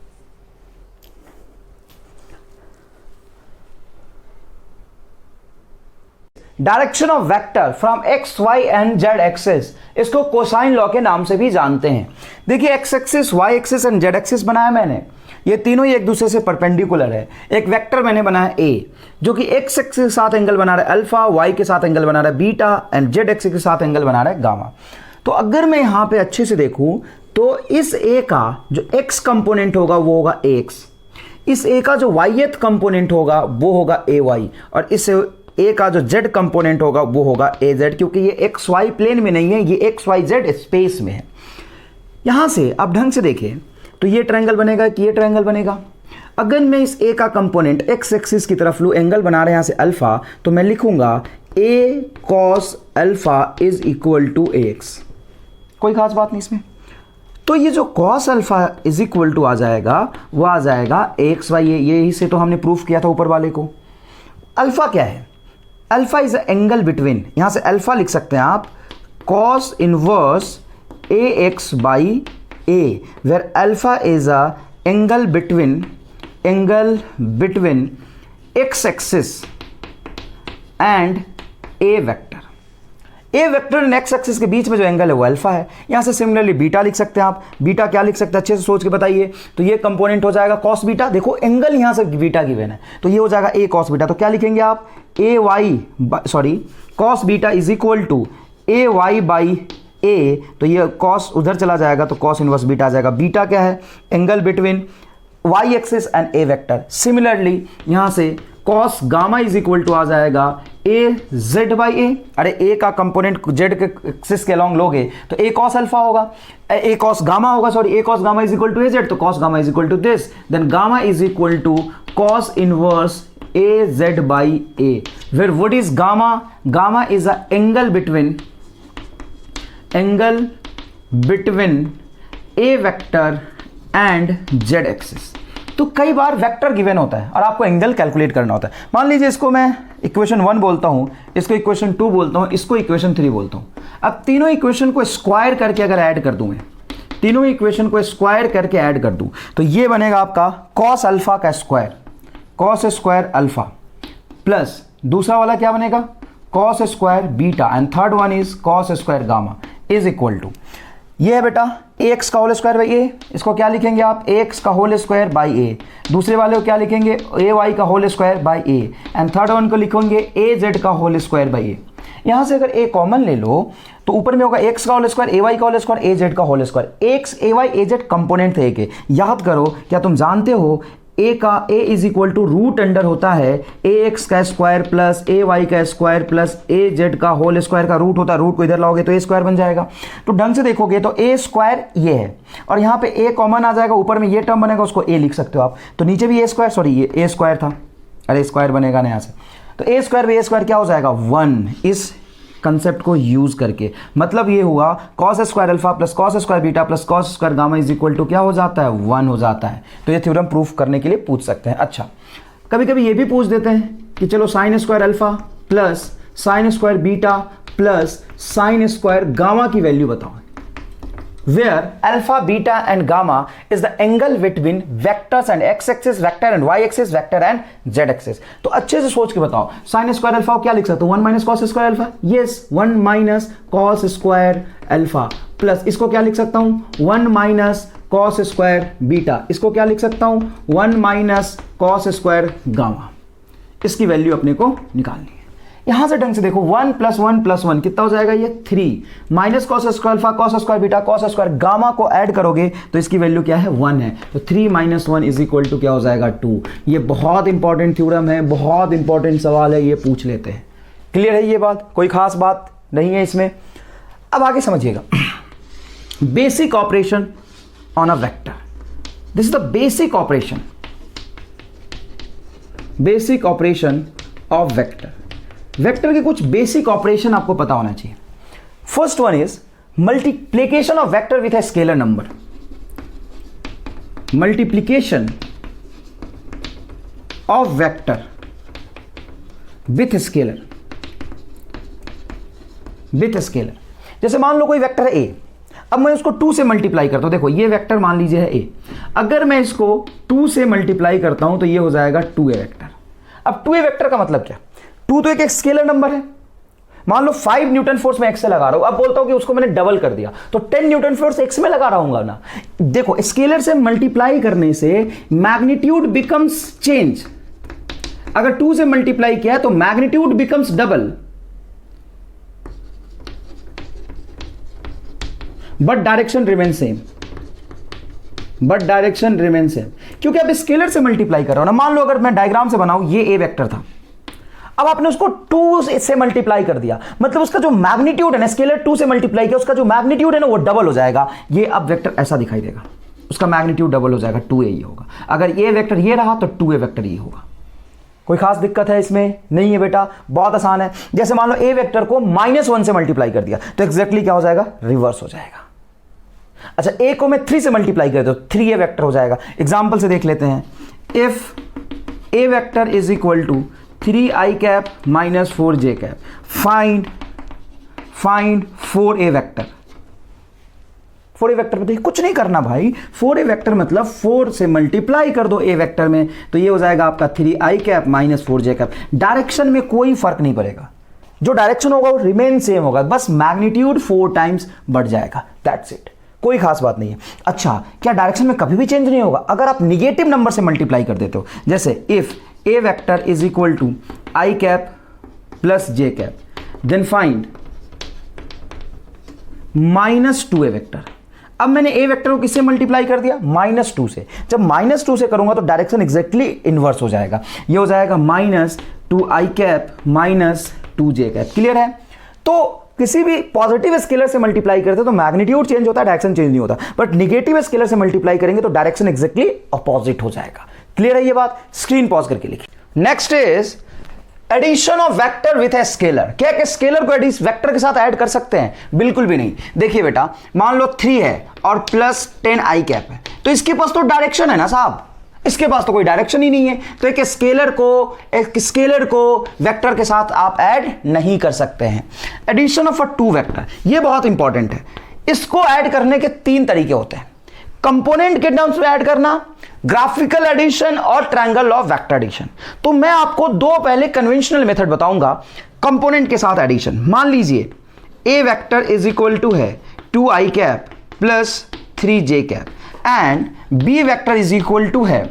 Direction of vector from X Y and Z axis, इसको कोसाइन लॉ के नाम से भी जानते हैं। देखिए X axis, Y axis and Z axis बनाया मैंने, ये तीनों ही एक दूसरे से परपेंडिकुलर है। एक वेक्टर मैंने बनाया ए, जो कि एक्स एक्सिस के साथ एंगल बना रहा है अल्फा, वाई के साथ एंगल बना रहा है बीटा एंड जेड एक्सिस के साथ एंगल बना रहा है गामा। तो अगर मैं यहां पे अच्छे से देखूं तो इस ए का जो एक्स कंपोनेंट होगा वो होगा ए एक्स, इस ए का जो वाईएथ कंपोनेंट होगा वो होगा ए वाई, और इस ए का जो जेड कंपोनेंट होगा वो होगा ए जेड, क्योंकि ये एक्स वाई प्लेन में नहीं है, ये एक्स वाई जेड स्पेस में है। यहां से आप ढंग से देखें तो ये ट्रायंगल बनेगा कि ये ट्रायंगल बनेगा। अगर मैं इस ए का कंपोनेंट एक्स एक्सिस की तरफ लूँ, एंगल बना रहे हैं यहां से अल्फा, तो मैं लिखूंगा A cos alpha is equal to A x. कोई खास बात नहीं इसमें। तो ये जो cos alpha is equal to आ जाएगा वो आ जाएगा एक्स वाई, यही से तो हमने प्रूफ किया था ऊपर वाले को। अल्फा क्या है? Alpha is a angle between, यहां से अल्फा लिख सकते हैं आप cos inverse A X by A, where alpha is a angle between X axis and A vector. A vector and X axis के बीच में जो एंगल है वो अल्फा है। यहां से सिमिलरली बीटा लिख सकते हैं आप। बीटा क्या लिख सकते हैं अच्छे से सोच के बताइए। तो ये कंपोनेंट हो जाएगा कॉस बीटा, देखो एंगल यहां से बीटा गिवन है, तो ये हो जाएगा ए कॉस बीटा। तो क्या लिखेंगे आप? A y sorry cos beta is equal to A y by A, तो ये कॉस उधर चला जाएगा तो कॉस इनवर्स बीटा आ जाएगा। बीटा क्या है? Angle between y axis and A vector. Similarly यहां से cos gamma is equal to आ जाएगा ए जेड बाई ए, अरे ए का कंपोनेंट जेड के एक्सिस के अलॉन्ग लोगे तो ए कॉस अल्फा होगा, ए कॉस गामा होगा, sorry A cos gamma is equal to A z, तो cos gamma is equal to this, then gamma is equal to cos inverse A z by A, where what is gamma? Gamma is a angle between A vector and Z axis. तो कई बार vector given होता है और आपको angle calculate करना होता है। मान लीजिए इसको मैं इक्वेशन 1 बोलता हूं, इसको इक्वेशन 2 बोलता हूं, इसको इक्वेशन 3 बोलता हूं। अब तीनों इक्वेशन को स्क्वायर करके अगर ऐड कर दूं, मैं तीनों इक्वेशन को स्क्वायर करके ऐड कर दूं तो ये बनेगा आपका कॉस अल्फा का square, cos square alpha, plus दूसरा वाला क्या बनेगा? Cos square beta, and third one is cos square gamma is equal to, ये है बेटा ए एक्स का होल स्क्वायर बाई ए, इसको क्या लिखेंगे आप? ए एक्स का होल स्क्वायर बाई ए। दूसरे वाले को क्या लिखेंगे? ए वाई का whole square by A, and third one को लिखेंगे ए जेड का होल स्क्वायर बाई ए। यहां से अगर ए कॉमन ले लो तो ऊपर में होगा एक्स का होल स्क्वायर, ए वाई का होल स्क्वायर, ए जेड का होल स्क्वायर। एक्स ए वाई ए जेड कंपोनेंट थे के, याद करो। क्या तुम जानते हो ए का A is equal to root under होता है ए एक्स का स्क्वायर प्लस ए वाई का स्क्वायर प्लस ए जेड का होल स्क्वायर का रूट होता है। रूट को इधर लाओगे तो ए स्क्वायर बन जाएगा। तो ढंग से देखोगे तो ए स्क्वायर ये है और यहाँ पे ए कॉमन आ जाएगा, ऊपर में ये टर्म बनेगा, उसको ए लिख सकते हो आप। तो नीचे भी ए स्क्वायर, सॉरी ये ए स्क्वायर था, अरे स्क्वायर बनेगा ना यहाँ से, तो ए स्क्वायर भी ए स्क्वायर क्या हो जाएगा? 1। इस कंसेप्ट को यूज करके मतलब ये हुआ cos square alpha plus cos square beta plus cos square gamma is equal to क्या हो जाता है? 1 हो जाता है। तो ये थ्योरम प्रूफ करने के लिए पूछ सकते हैं। अच्छा, कभी कभी ये भी पूछ देते हैं कि चलो sine square alpha plus sine square beta plus sine square gamma की वैल्यू बताओ, where alpha, beta and gamma is the angle between vectors and x axis vector and y axis vector and z axis। तो अच्छे से सोच के बताओ, sine square alpha क्या लिख सकते हो? 1 minus cos square alpha, yes 1 minus cos square alpha, plus इसको क्या लिख सकता हूं? 1 माइनस कॉस स्क्वायर बीटा, इसको क्या लिख सकता हूं? 1 माइनस कॉस स्क्वायर गामा। इसकी वैल्यू अपने को निकालनी है। यहां से ढंग से देखो, 1 प्लस 1 प्लस 1 कितना हो जाएगा? ये 3 minus cos square alpha cos square beta cos square gamma को ऐड करोगे तो इसकी वैल्यू क्या है? 1 है। तो 3 माइनस 1 इज इक्वल टू क्या हो जाएगा? 2। ये बहुत इंपॉर्टेंट थ्योरम है, बहुत इंपॉर्टेंट सवाल है, ये पूछ लेते हैं। क्लियर है ये बात? कोई खास बात नहीं है इसमें। अब आगे समझिएगा, basic operation on a vector. This is the basic operation of vector. Vector के कुछ बेसिक ऑपरेशन आपको पता होना चाहिए। First one is multiplication of vector with a scalar number. Multiplication of vector with scalar, जैसे मान लो कोई वेक्टर है ए, अब मैं उसको 2 से मल्टीप्लाई करता हूं। देखो ये वेक्टर मान लीजिए है ए, अगर मैं इसको 2 से मल्टीप्लाई करता हूं तो ये हो जाएगा 2a वेक्टर। अब 2a वेक्टर का मतलब क्या? 2 तो एक स्केलर नंबर है, मान लो 5 न्यूटन फोर्स मैं एक्स से लगा रहा हूं, अब बोलता हूं कि उसको मैंने डबल कर दिया तो 10 न्यूटन फोर्स एक्स में लगा रहा हूं ना। देखो स्केलर से मल्टीप्लाई करने से मैग्नीट्यूड बिकम्स चेंज, अगर 2 से मल्टीप्लाई किया तो magnitude becomes double, but direction remain same, but direction remain same, क्योंकि अब स्केलर से मल्टीप्लाई कर रहा हूं ना। मान लो अगर मैं डायग्राम से बनाऊं, ये ए वेक्टर था, अब आपने उसको 2 से मल्टीप्लाई कर दिया, मतलब उसका जो मैग्नीट्यूड है ना, स्केलर 2 से मल्टीप्लाई किया, उसका जो मैग्नीट्यूड है ना वो डबल हो जाएगा। ये अब वेक्टर ऐसा दिखाई देगा, उसका मैग्नीट्यूड डबल हो जाएगा, 2a ये होगा। अगर ये वेक्टर ये रहा तो 2a वेक्टर ये होगा। कोई खास दिक्कत है इसमें? नहीं है बेटा, बहुत आसान है। जैसे मान लो ए वेक्टर को -1 से मल्टीप्लाई कर दिया तो एग्जैक्टली क्या हो जाएगा? रिवर्स हो जाएगा। अच्छा, ए को मैं 3 से मल्टीप्लाई कर दो, 3a वेक्टर हो जाएगा। एग्जाम्पल से देख लेते हैं। If A vector is equal to 3i cap minus 4j cap, find 4a vector. 4a vector में कुछ नहीं करना भाई, 4a वेक्टर मतलब 4 से मल्टीप्लाई कर दो a वेक्टर में, तो ये हो जाएगा आपका 3i cap minus 4j cap. Direction में कोई फर्क नहीं पड़ेगा, जो डायरेक्शन होगा वो रिमेन सेम होगा, बस मैग्नीट्यूड 4 टाइम्स बढ़ जाएगा, दैट्स इट, कोई खास बात नहीं है। अच्छा, क्या डायरेक्शन में कभी भी चेंज नहीं होगा? अगर आप निगेटिव नंबर से मल्टीप्लाई कर देते हो, जैसे if A vector is equal to I cap plus j cap, then find -2a vector. अब मैंने ए वेक्टर को किससे मल्टीप्लाई कर दिया? -2 से। जब -2 से करूंगा तो डायरेक्शन एग्जैक्टली इनवर्स हो जाएगा, ये हो जाएगा -2i cap minus 2j cap. Clear है? तो किसी भी पॉजिटिव स्केलर से मल्टीप्लाई करते हैं तो मैग्नीट्यूड चेंज होता है, डायरेक्शन चेंज नहीं होता, बट निगेटिव स्केलर से मल्टीप्लाई करेंगे तो डायरेक्शन एग्जैक्टली अपोजिट हो जाएगा। क्लियर है ये बात? स्क्रीन पॉज करके लिखिए। Next is addition of vector with a scalar. क्या एक स्केलर को वेक्टर के साथ ऐड कर सकते हैं? बिल्कुल भी नहीं। देखिए बेटा, मान लो 3 है और प्लस 10i कैप है, तो इसके पास तो डायरेक्शन है ना साहब, इसके पास तो कोई डायरेक्शन ही नहीं है, तो एक स्केलर को वेक्टर के साथ आप ऐड नहीं कर सकते हैं। एडिशन ऑफ अ 2 वेक्टर, ये बहुत इंपॉर्टेंट है। इसको ऐड करने के 3 तरीके होते हैं। कंपोनेंट के टर्म्स में ऐड करना, ग्राफिकल एडिशन और ट्रायंगल ऑफ वेक्टर एडिशन। तो मैं आपको 2 पहले कन्वेंशनल मेथड बताऊंगा कंपोनेंट के साथ एडिशन। मान लीजिए a vector is equal to है 2i cap plus 3j cap and b vector is equal to है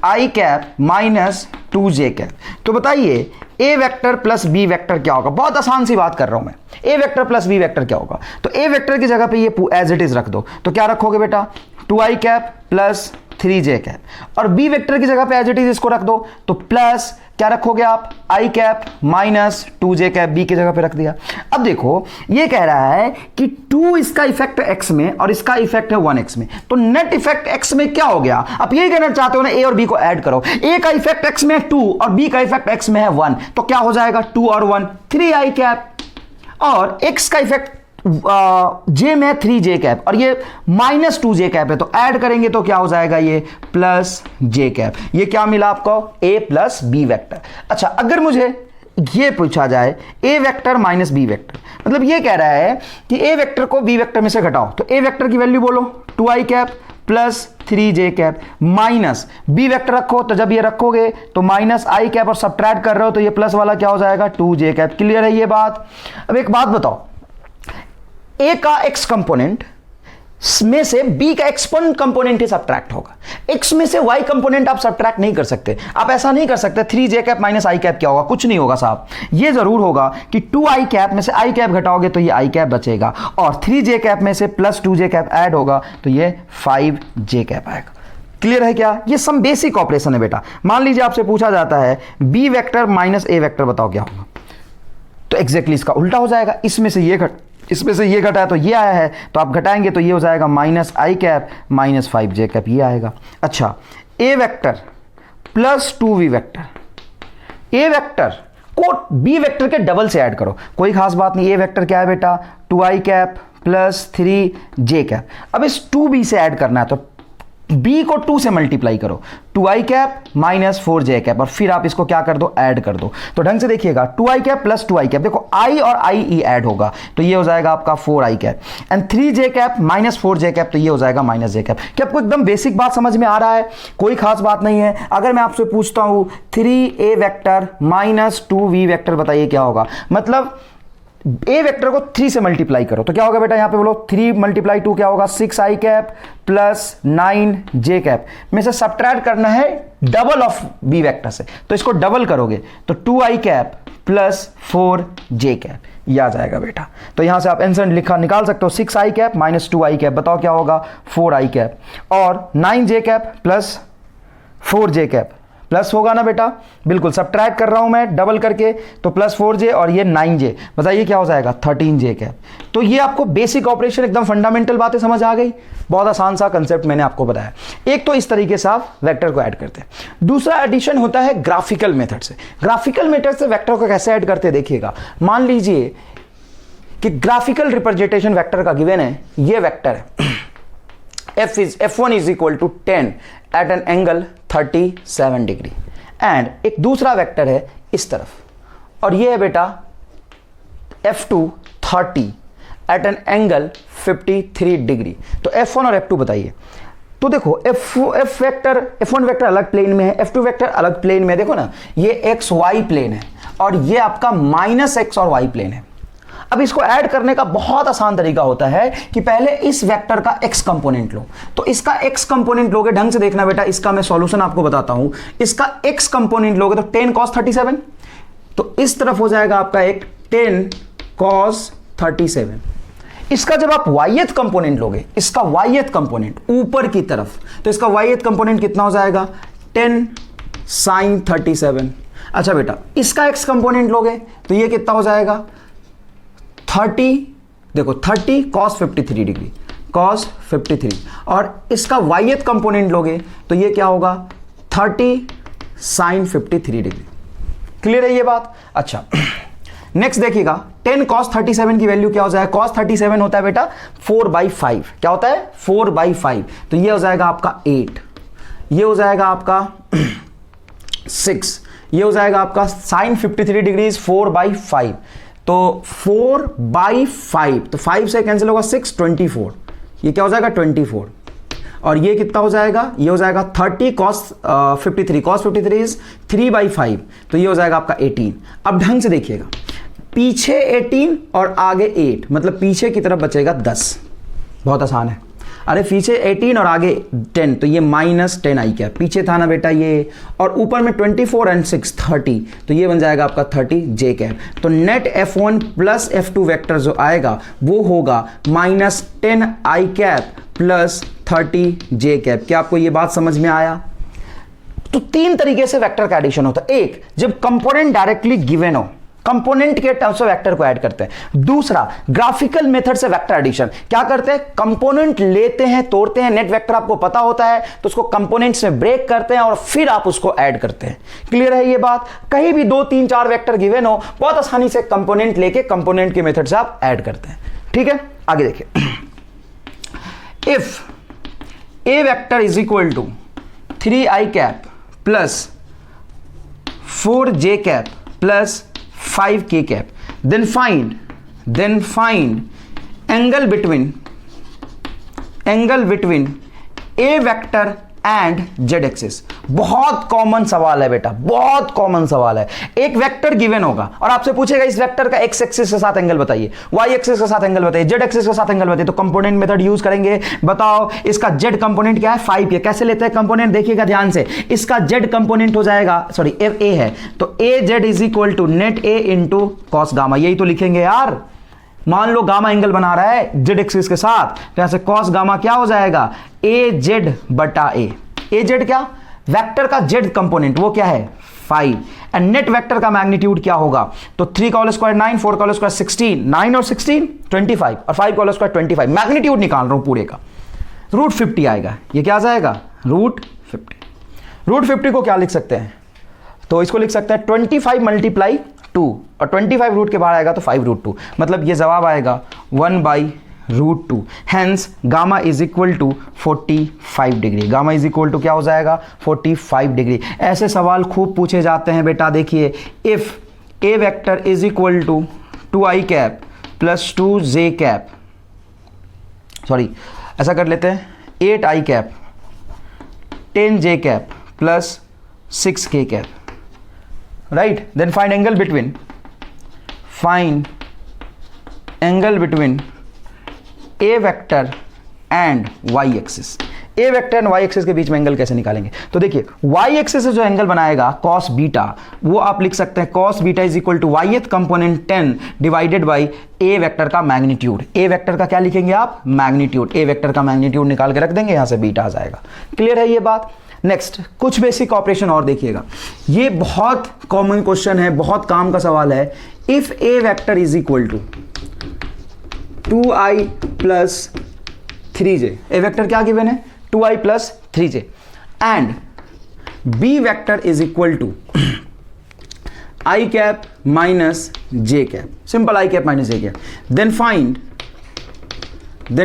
i cap minus 2j cap. तो बताइए a vector plus b vector क्या होगा? बहुत आसान सी बात कर रहा हूं मैं। A vector plus b vector क्या होगा? तो ए वेक्टर की जगह पे ये एज इट इज रख दो, तो क्या रखोगे बेटा? 2i cap plus 3j cap. और बी वेक्टर की जगह पे एज इट इज इसको रख दो, तो प्लस क्या रखोगे आप? i cap minus 2j cap, b की जगह पे रख दिया। अब देखो ये कह रहा है कि 2 इसका इफेक्ट x में और इसका इफेक्ट है 1x में, तो नेट इफेक्ट x में क्या हो गया? आप यही कहना चाहते हो ना, a और b को ऐड करो। a का इफेक्ट x में है 2 और b का इफेक्ट x में है 1, तो क्या हो जाएगा? 2 और 1 3i कैप, और x का इफेक्ट j में 3j कैप और ये माइनस 2j कैप है, तो ऐड करेंगे तो क्या हो जाएगा? ये प्लस j कैप। ये क्या मिला आपको? a plus b vector. अच्छा, अगर मुझे ये पूछा जाए a vector minus b vector, मतलब ये कह रहा है कि a वेक्टर को b वेक्टर में से घटाओ, तो a वेक्टर की वैल्यू बोलो 2i cap plus 3j cap minus b vector रखो, तो जब ये रखोगे तो माइनस i कैप और सब्ट्रैक्ट कर रहे हो तो ये प्लस वाला क्या हो जाएगा? 2j cap. क्लियर है ये बात? अब एक बात बताओ, a का x कंपोनेंट में से b का एक्सपोनेंट कंपोनेंट ही सब्ट्रैक्ट होगा, x में से y कंपोनेंट आप सब्ट्रैक्ट नहीं कर सकते। आप ऐसा नहीं कर सकते 3j cap minus i cap क्या होगा? कुछ नहीं होगा साहब। ये जरूर होगा कि 2i कैप में से i कैप घटाओगे तो ये i कैप बचेगा, और 3j कैप में से प्लस 2j कैप ऐड होगा तो ये 5j कैप आएगा। क्लियर है क्या? ये सम बेसिक ऑपरेशन है बेटा। मान लीजिए आपसे पूछा जाता है b vector minus a vector बताओ क्या होगा, तो एग्जैक्टली इसका उल्टा हो जाएगा। इसमें से ये घटा है तो ये आया है, तो आप घटाएंगे तो ये हो जाएगा minus i cap minus 5j cap, ये आएगा। अच्छा, a vector plus 2v vector, a vector को b वेक्टर के डबल से ऐड करो, कोई खास बात नहीं। a वेक्टर क्या है बेटा? 2i cap plus 3j cap. अब इस 2b से ऐड करना है तो b को 2 से मल्टीप्लाई करो, 2i cap minus 4j cap, और फिर आप इसको क्या कर दो? ऐड कर दो। तो ढंग से देखिएगा, 2i cap plus 2i cap, देखो i और i ऐड होगा तो ये हो जाएगा आपका 4i cap, and 3j cap minus 4j cap, तो ये हो जाएगा माइनस j कैप। क्या आपको एकदम बेसिक बात समझ में आ रहा है? कोई खास बात नहीं है। अगर मैं आपसे पूछता हूं 3a vector minus 2v vector बताइए क्या होगा? मतलब ए वेक्टर को 3 से मल्टीप्लाई करो तो क्या होगा बेटा, यहां पे बोलो 3 मल्टीप्लाई 2 क्या होगा, 6i cap plus 9j cap में से सब्ट्रैक्ट करना है डबल ऑफ बी वेक्टर से, तो इसको डबल करोगे तो 2i cap plus 4j cap, ये आ जाएगा बेटा। तो यहां से आप आंसर निकाल सकते हो 6i cap minus 2i cap, बताओ क्या होगा 4i कैप, और 9j cap plus 4j cap plus होगा ना बेटा, बिल्कुल सब्ट्रैक्ट कर रहा हूं मैं डबल करके, तो प्लस 4j और ये 9j, बताइए क्या हो जाएगा 13j कैप। तो ये आपको बेसिक ऑपरेशन एकदम फंडामेंटल बातें समझ आ गई, बहुत आसान सा कंसेप्ट मैंने आपको बताया। एक तो इस तरीके से आप वेक्टर को ऐड करते हैं। दूसरा एडिशन होता है ग्राफिकल मेथड से। ग्राफिकल मेथड से वेक्टर को कैसे ऐड करते देखिएगा, मान लीजिए कि ग्राफिकल रिप्रेजेंटेशन वेक्टर का गिवन है, ये वेक्टर है f1 is equal to 10 at an angle 37 degree, and एक दूसरा वेक्टर है इस तरफ, और ये है बेटा f2 30 at an angle 53 degree. तो f1 और f2 बताइए। तो देखो f1 वेक्टर अलग प्लेन में है, f2 वेक्टर अलग प्लेन में है, देखो ना ये x y प्लेन है और ये आपका माइनस x और y प्लेन है। अब इसको ऐड करने का बहुत आसान तरीका होता है कि पहले इस वेक्टर का x कंपोनेंट लो, तो इसका x कंपोनेंट लोगे, ढंग से देखना बेटा, इसका मैं सॉल्यूशन आपको बताता हूं, इसका x कंपोनेंट लोगे तो 10 cos 37, तो इस तरफ हो जाएगा आपका एक 10 cos 37। इसका जब आप yth कंपोनेंट लोगे, इसका yth कंपोनेंट ऊपर की तरफ, तो इसका yth कंपोनेंट कितना हो जाएगा 10 sin 37। अच्छा बेटा, इसका x कंपोनेंट लोगे तो ये कितना हो जाएगा 30, देखो 30 cos 53 डिग्री, cos 53, और इसका yth कंपोनेंट लोगे तो ये क्या होगा 30 sin 53 डिग्री। क्लियर है ये बात? अच्छा नेक्स्ट देखिएगा, 10 cos 37 की वैल्यू क्या हो जाएगा, cos 37 होता है बेटा 4/5, क्या होता है 4/5, तो ये हो जाएगा आपका 8, ये हो जाएगा आपका 6, ये हो जाएगा आपका sin 53 डिग्री 4/5, तो 4/5, तो 5 से कैंसिल होगा 6, 24, ये क्या हो जाएगा 24, और ये कितना हो जाएगा, ये हो जाएगा 30 cos 53, cos 53 इज 3/5, तो ये हो जाएगा आपका 18। अब ढंग से देखिएगा, पीछे 18 और आगे 8, मतलब पीछे की तरफ बचेगा 10, बहुत आसान है। अरे पीछे 18 और आगे 10, तो ये माइनस 10i कैप, पीछे था ना बेटा ये, और ऊपर में 24 एंड 6 30, तो ये बन जाएगा आपका 30j कैप। तो net f1 plus f2 vector जो आएगा वो होगा minus 10i cap plus 30j cap. क्या आपको ये बात समझ में आया? तो 3 तरीके से वेक्टर का एडिशन होता है। एक, जब कंपोनेंट डायरेक्टली गिवन हो, कंपोनेंट के टर्म्स में वेक्टर को ऐड करते हैं। दूसरा, ग्राफिकल मेथड से वेक्टर एडिशन, क्या करते हैं कंपोनेंट लेते हैं, तोड़ते हैं, नेट वेक्टर आपको पता होता है तो उसको कंपोनेंट्स में ब्रेक करते हैं और फिर आप उसको ऐड करते हैं। क्लियर है ये बात? कहीं भी 2 3 4 वेक्टर गिवन हो, बहुत आसानी से कंपोनेंट लेके कंपोनेंट के मेथड से आप ऐड करते हैं। ठीक है, आगे देखिए, if A vector is equal to 3i cap plus 4j cap plus 5k cap, then find angle between a vector and z axis। बहुत कॉमन सवाल है बेटा, बहुत कॉमन सवाल है। एक वेक्टर गिवन होगा और आपसे पूछेगा इस वेक्टर का x एक्सिस के साथ एंगल बताइए, y एक्सिस के साथ एंगल बताइए, z एक्सिस के साथ एंगल बताइए, तो कंपोनेंट मेथड यूज करेंगे। बताओ इसका z कंपोनेंट क्या है 5 है, कैसे लेते हैं कंपोनेंट देखिएगा ध्यान से, इसका z कंपोनेंट हो जाएगा, सॉरी a है, तो az is equal to net a into cos gamma, यही तो लिखेंगे यार। मान लो गामा एंगल बना रहा है जेड एक्सिस के साथ, तो यहां से कॉस गामा क्या हो जाएगा ए जेड बटा ए। ए जेड क्या, वेक्टर का जेड कंपोनेंट वो क्या है 5, एंड नेट वेक्टर का मैग्नीट्यूड क्या होगा, तो 3 का होल स्क्वायर 9, 4 का होल स्क्वायर 16, 9 और 16 25, और 5 का होल स्क्वायर 25, मैग्नीट्यूड निकाल रहा हूं पूरे का, रूट 50 आएगा। ये क्या आ जाएगा रूट 50। रूट 50 को क्या लिख सकते हैं, तो इसको लिख सकते हैं 25 मल्टीप्लाई 2, और 25 रूट के बाहर आएगा तो 5 रूट 2, मतलब ये जवाब आएगा 1/√2। Hence gamma is equal to 45 degree. Gamma is equal to क्या हो जाएगा 45 डिग्री। ऐसे सवाल खूब पूछे जाते हैं बेटा। देखिए, if A vector is equal to 2i cap plus 2j cap, sorry ऐसा कर लेते हैं 8i cap 10j cap plus 6k cap, right? Then find angle between angle between A vector and y axis. A vector and y axis के बीच में angle कैसे निकालेंगे? तो देखिए वाई एक्सिस से जो एंगल बनाएगा कॉस बीटा, वो आप लिख सकते हैं cos beta is equal to yth component 10 divided by A vector का मैग्नीट्यूड। ए वेक्टर का क्या लिखेंगे आप? मैग्नीट्यूड। ए वेक्टर का मैग्नीट्यूड निकाल के रख देंगे, यहां से बीटा आ जाएगा। क्लियर है ये बात? नेक्स्ट कुछ बेसिक ऑपरेशन और देखिएगा, ये बहुत कॉमन क्वेश्चन है, बहुत काम का सवाल है। If A vector is equal to 2i plus 3j, a vector क्या गिवन है? 2i plus 3j, and b vector is equal to i cap minus j cap, simple i cap minus j cap. Then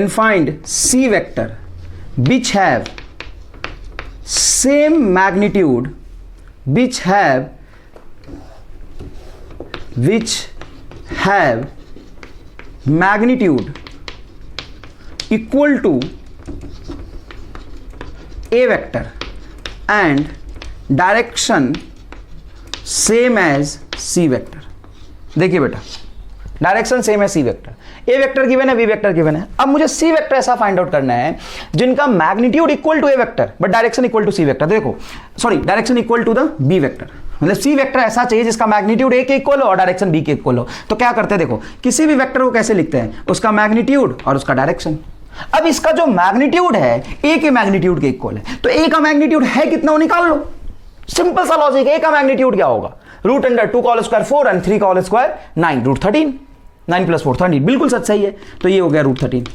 find c vector which have same magnitude, which have magnitude equal to a vector and direction same as c vector। देखिए बेटा, direction same है C vector, A vector given है, B vector given है। अब मुझे C vector ऐसा find out करना है जिनका magnitude equal to A vector but direction equal to C vector. देखो sorry, direction equal to the B vector, मतलब सी वेक्टर ऐसा चाहिए जिसका मैग्नीट्यूड ए के इक्वल हो और डायरेक्शन बी के इक्वल हो। तो क्या करते हैं, देखो किसी भी वेक्टर को कैसे लिखते हैं? उसका मैग्नीट्यूड और उसका डायरेक्शन। अब इसका जो मैग्नीट्यूड है ए के मैग्नीट्यूड के इक्वल है, तो ए का मैग्नीट्यूड है कितना वो निकाल लो। सिंपल सा लॉजिक है। ए का मैग्नीट्यूड क्या होगा? रूट अंडर 2 का होल स्क्वायर 4 एंड 3 का होल स्क्वायर 9, रूट 13। 9 प्लस 4 13, बिल्कुल सच सही है। तो ये हो गया रूट 13।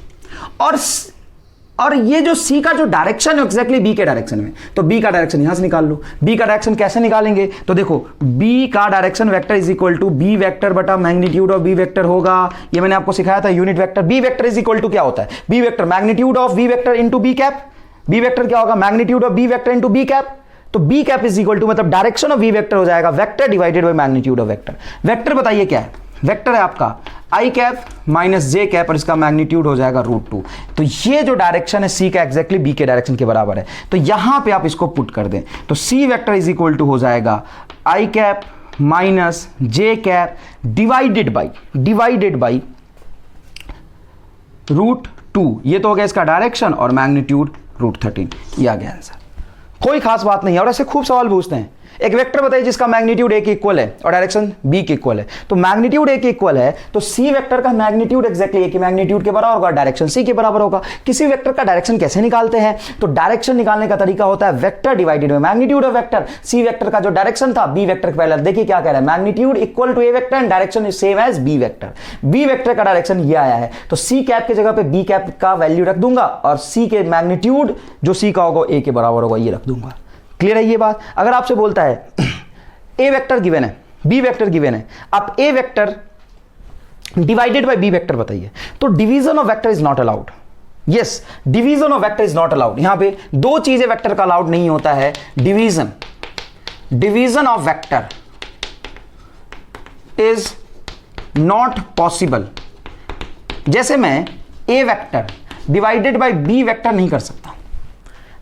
और ये जो c का जो डायरेक्शन है एक्जैक्टली b के डायरेक्शन में, तो b का डायरेक्शन यहां से निकाल लो। b का डायरेक्शन कैसे निकालेंगे? तो देखो b का direction vector is equal to b vector बटा मैग्नीट्यूड ऑफ b वेक्टर होगा। ये मैंने आपको सिखाया था unit vector. b vector is equal to क्या होता है? b vector magnitude of b vector into b cap. b vector क्या होगा? Magnitude of b vector into b cap. तो b cap is equal to मतलब डायरेक्शन ऑफ v वेक्टर हो जाएगा vector divided by magnitude of vector. Vector बताइए क्या है? Vector है आपका i cap minus j cap और इसका मैग्नीट्यूड हो जाएगा रूट 2। तो ये जो डायरेक्शन है c का एक्जैक्टली b के डायरेक्शन के बराबर है। तो यहां पे आप इसको पुट कर दें तो c vector is equal to हो जाएगा i cap minus j cap divided by root 2। ये तो हो गया इसका डायरेक्शन और मैग्नीट्यूड रूट 13। ये आ गया आंसर। कोई खास बात नहीं है। और ऐसे खूब सवाल पूछते हैं, एक वेक्टर बताइए जिसका मैग्नीट्यूड ए के इक्वल है और डायरेक्शन बी के इक्वल है। तो मैग्नीट्यूड ए के इक्वल है तो सी वेक्टर का मैग्नीट्यूड एक्जैक्टली ए के मैग्नीट्यूड के बराबर होगा, डायरेक्शन सी के बराबर होगा। किसी वेक्टर का डायरेक्शन कैसे निकालते हैं? तो डायरेक्शन निकालने का तरीका होता है vector divided by magnitude of vector. C vector का जो डायरेक्शन था बी वेक्टर के पहले, देखिए क्या कह रहा है, magnitude equal to A vector and direction is same as b vector. B vector का डायरेक्शन ये आया है तो सी कैप की जगह पे बी कैप का वैल्यू रख दूंगा और सी के मैग्नीट्यूड जो सी का होगा ए के बराबर होगा, ये रख दूंगा। क्लियर है ये बात? अगर आपसे बोलता है ए वेक्टर गिवन है, बी वेक्टर गिवन है, आप A vector divided by B vector बताइए, तो division of vector is not allowed. Yes, division of vector is not allowed. यहां पे दो चीजें वेक्टर का अलाउड नहीं होता है। Division of vector is not possible. जैसे मैं A vector divided by B vector नहीं कर सकता।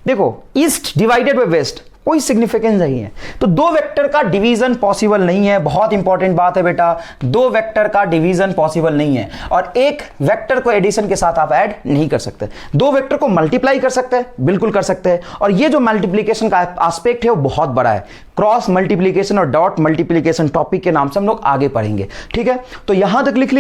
देखो ईस्ट डिवाइडेड बाय वेस्ट कोई सिग्निफिकेंस नहीं है। तो दो वेक्टर का डिवीजन पॉसिबल नहीं है। बहुत इंपॉर्टेंट बात है बेटा, दो वेक्टर का डिवीजन पॉसिबल नहीं है। और एक वेक्टर को एडिशन के साथ आप ऐड नहीं कर सकते। दो वेक्टर को मल्टीप्लाई कर सकते हैं, बिल्कुल कर सकते हैं। और ये जो मल्टीप्लीकेशन का एस्पेक्ट है वो बहुत बड़ा है। क्रॉस मल्टीप्लीकेशन और डॉट मल्टीप्लीकेशन टॉपिक के नाम से हम लोग आगे पढ़ेंगे। ठीक है, तो यहां तक लिख लीजिए।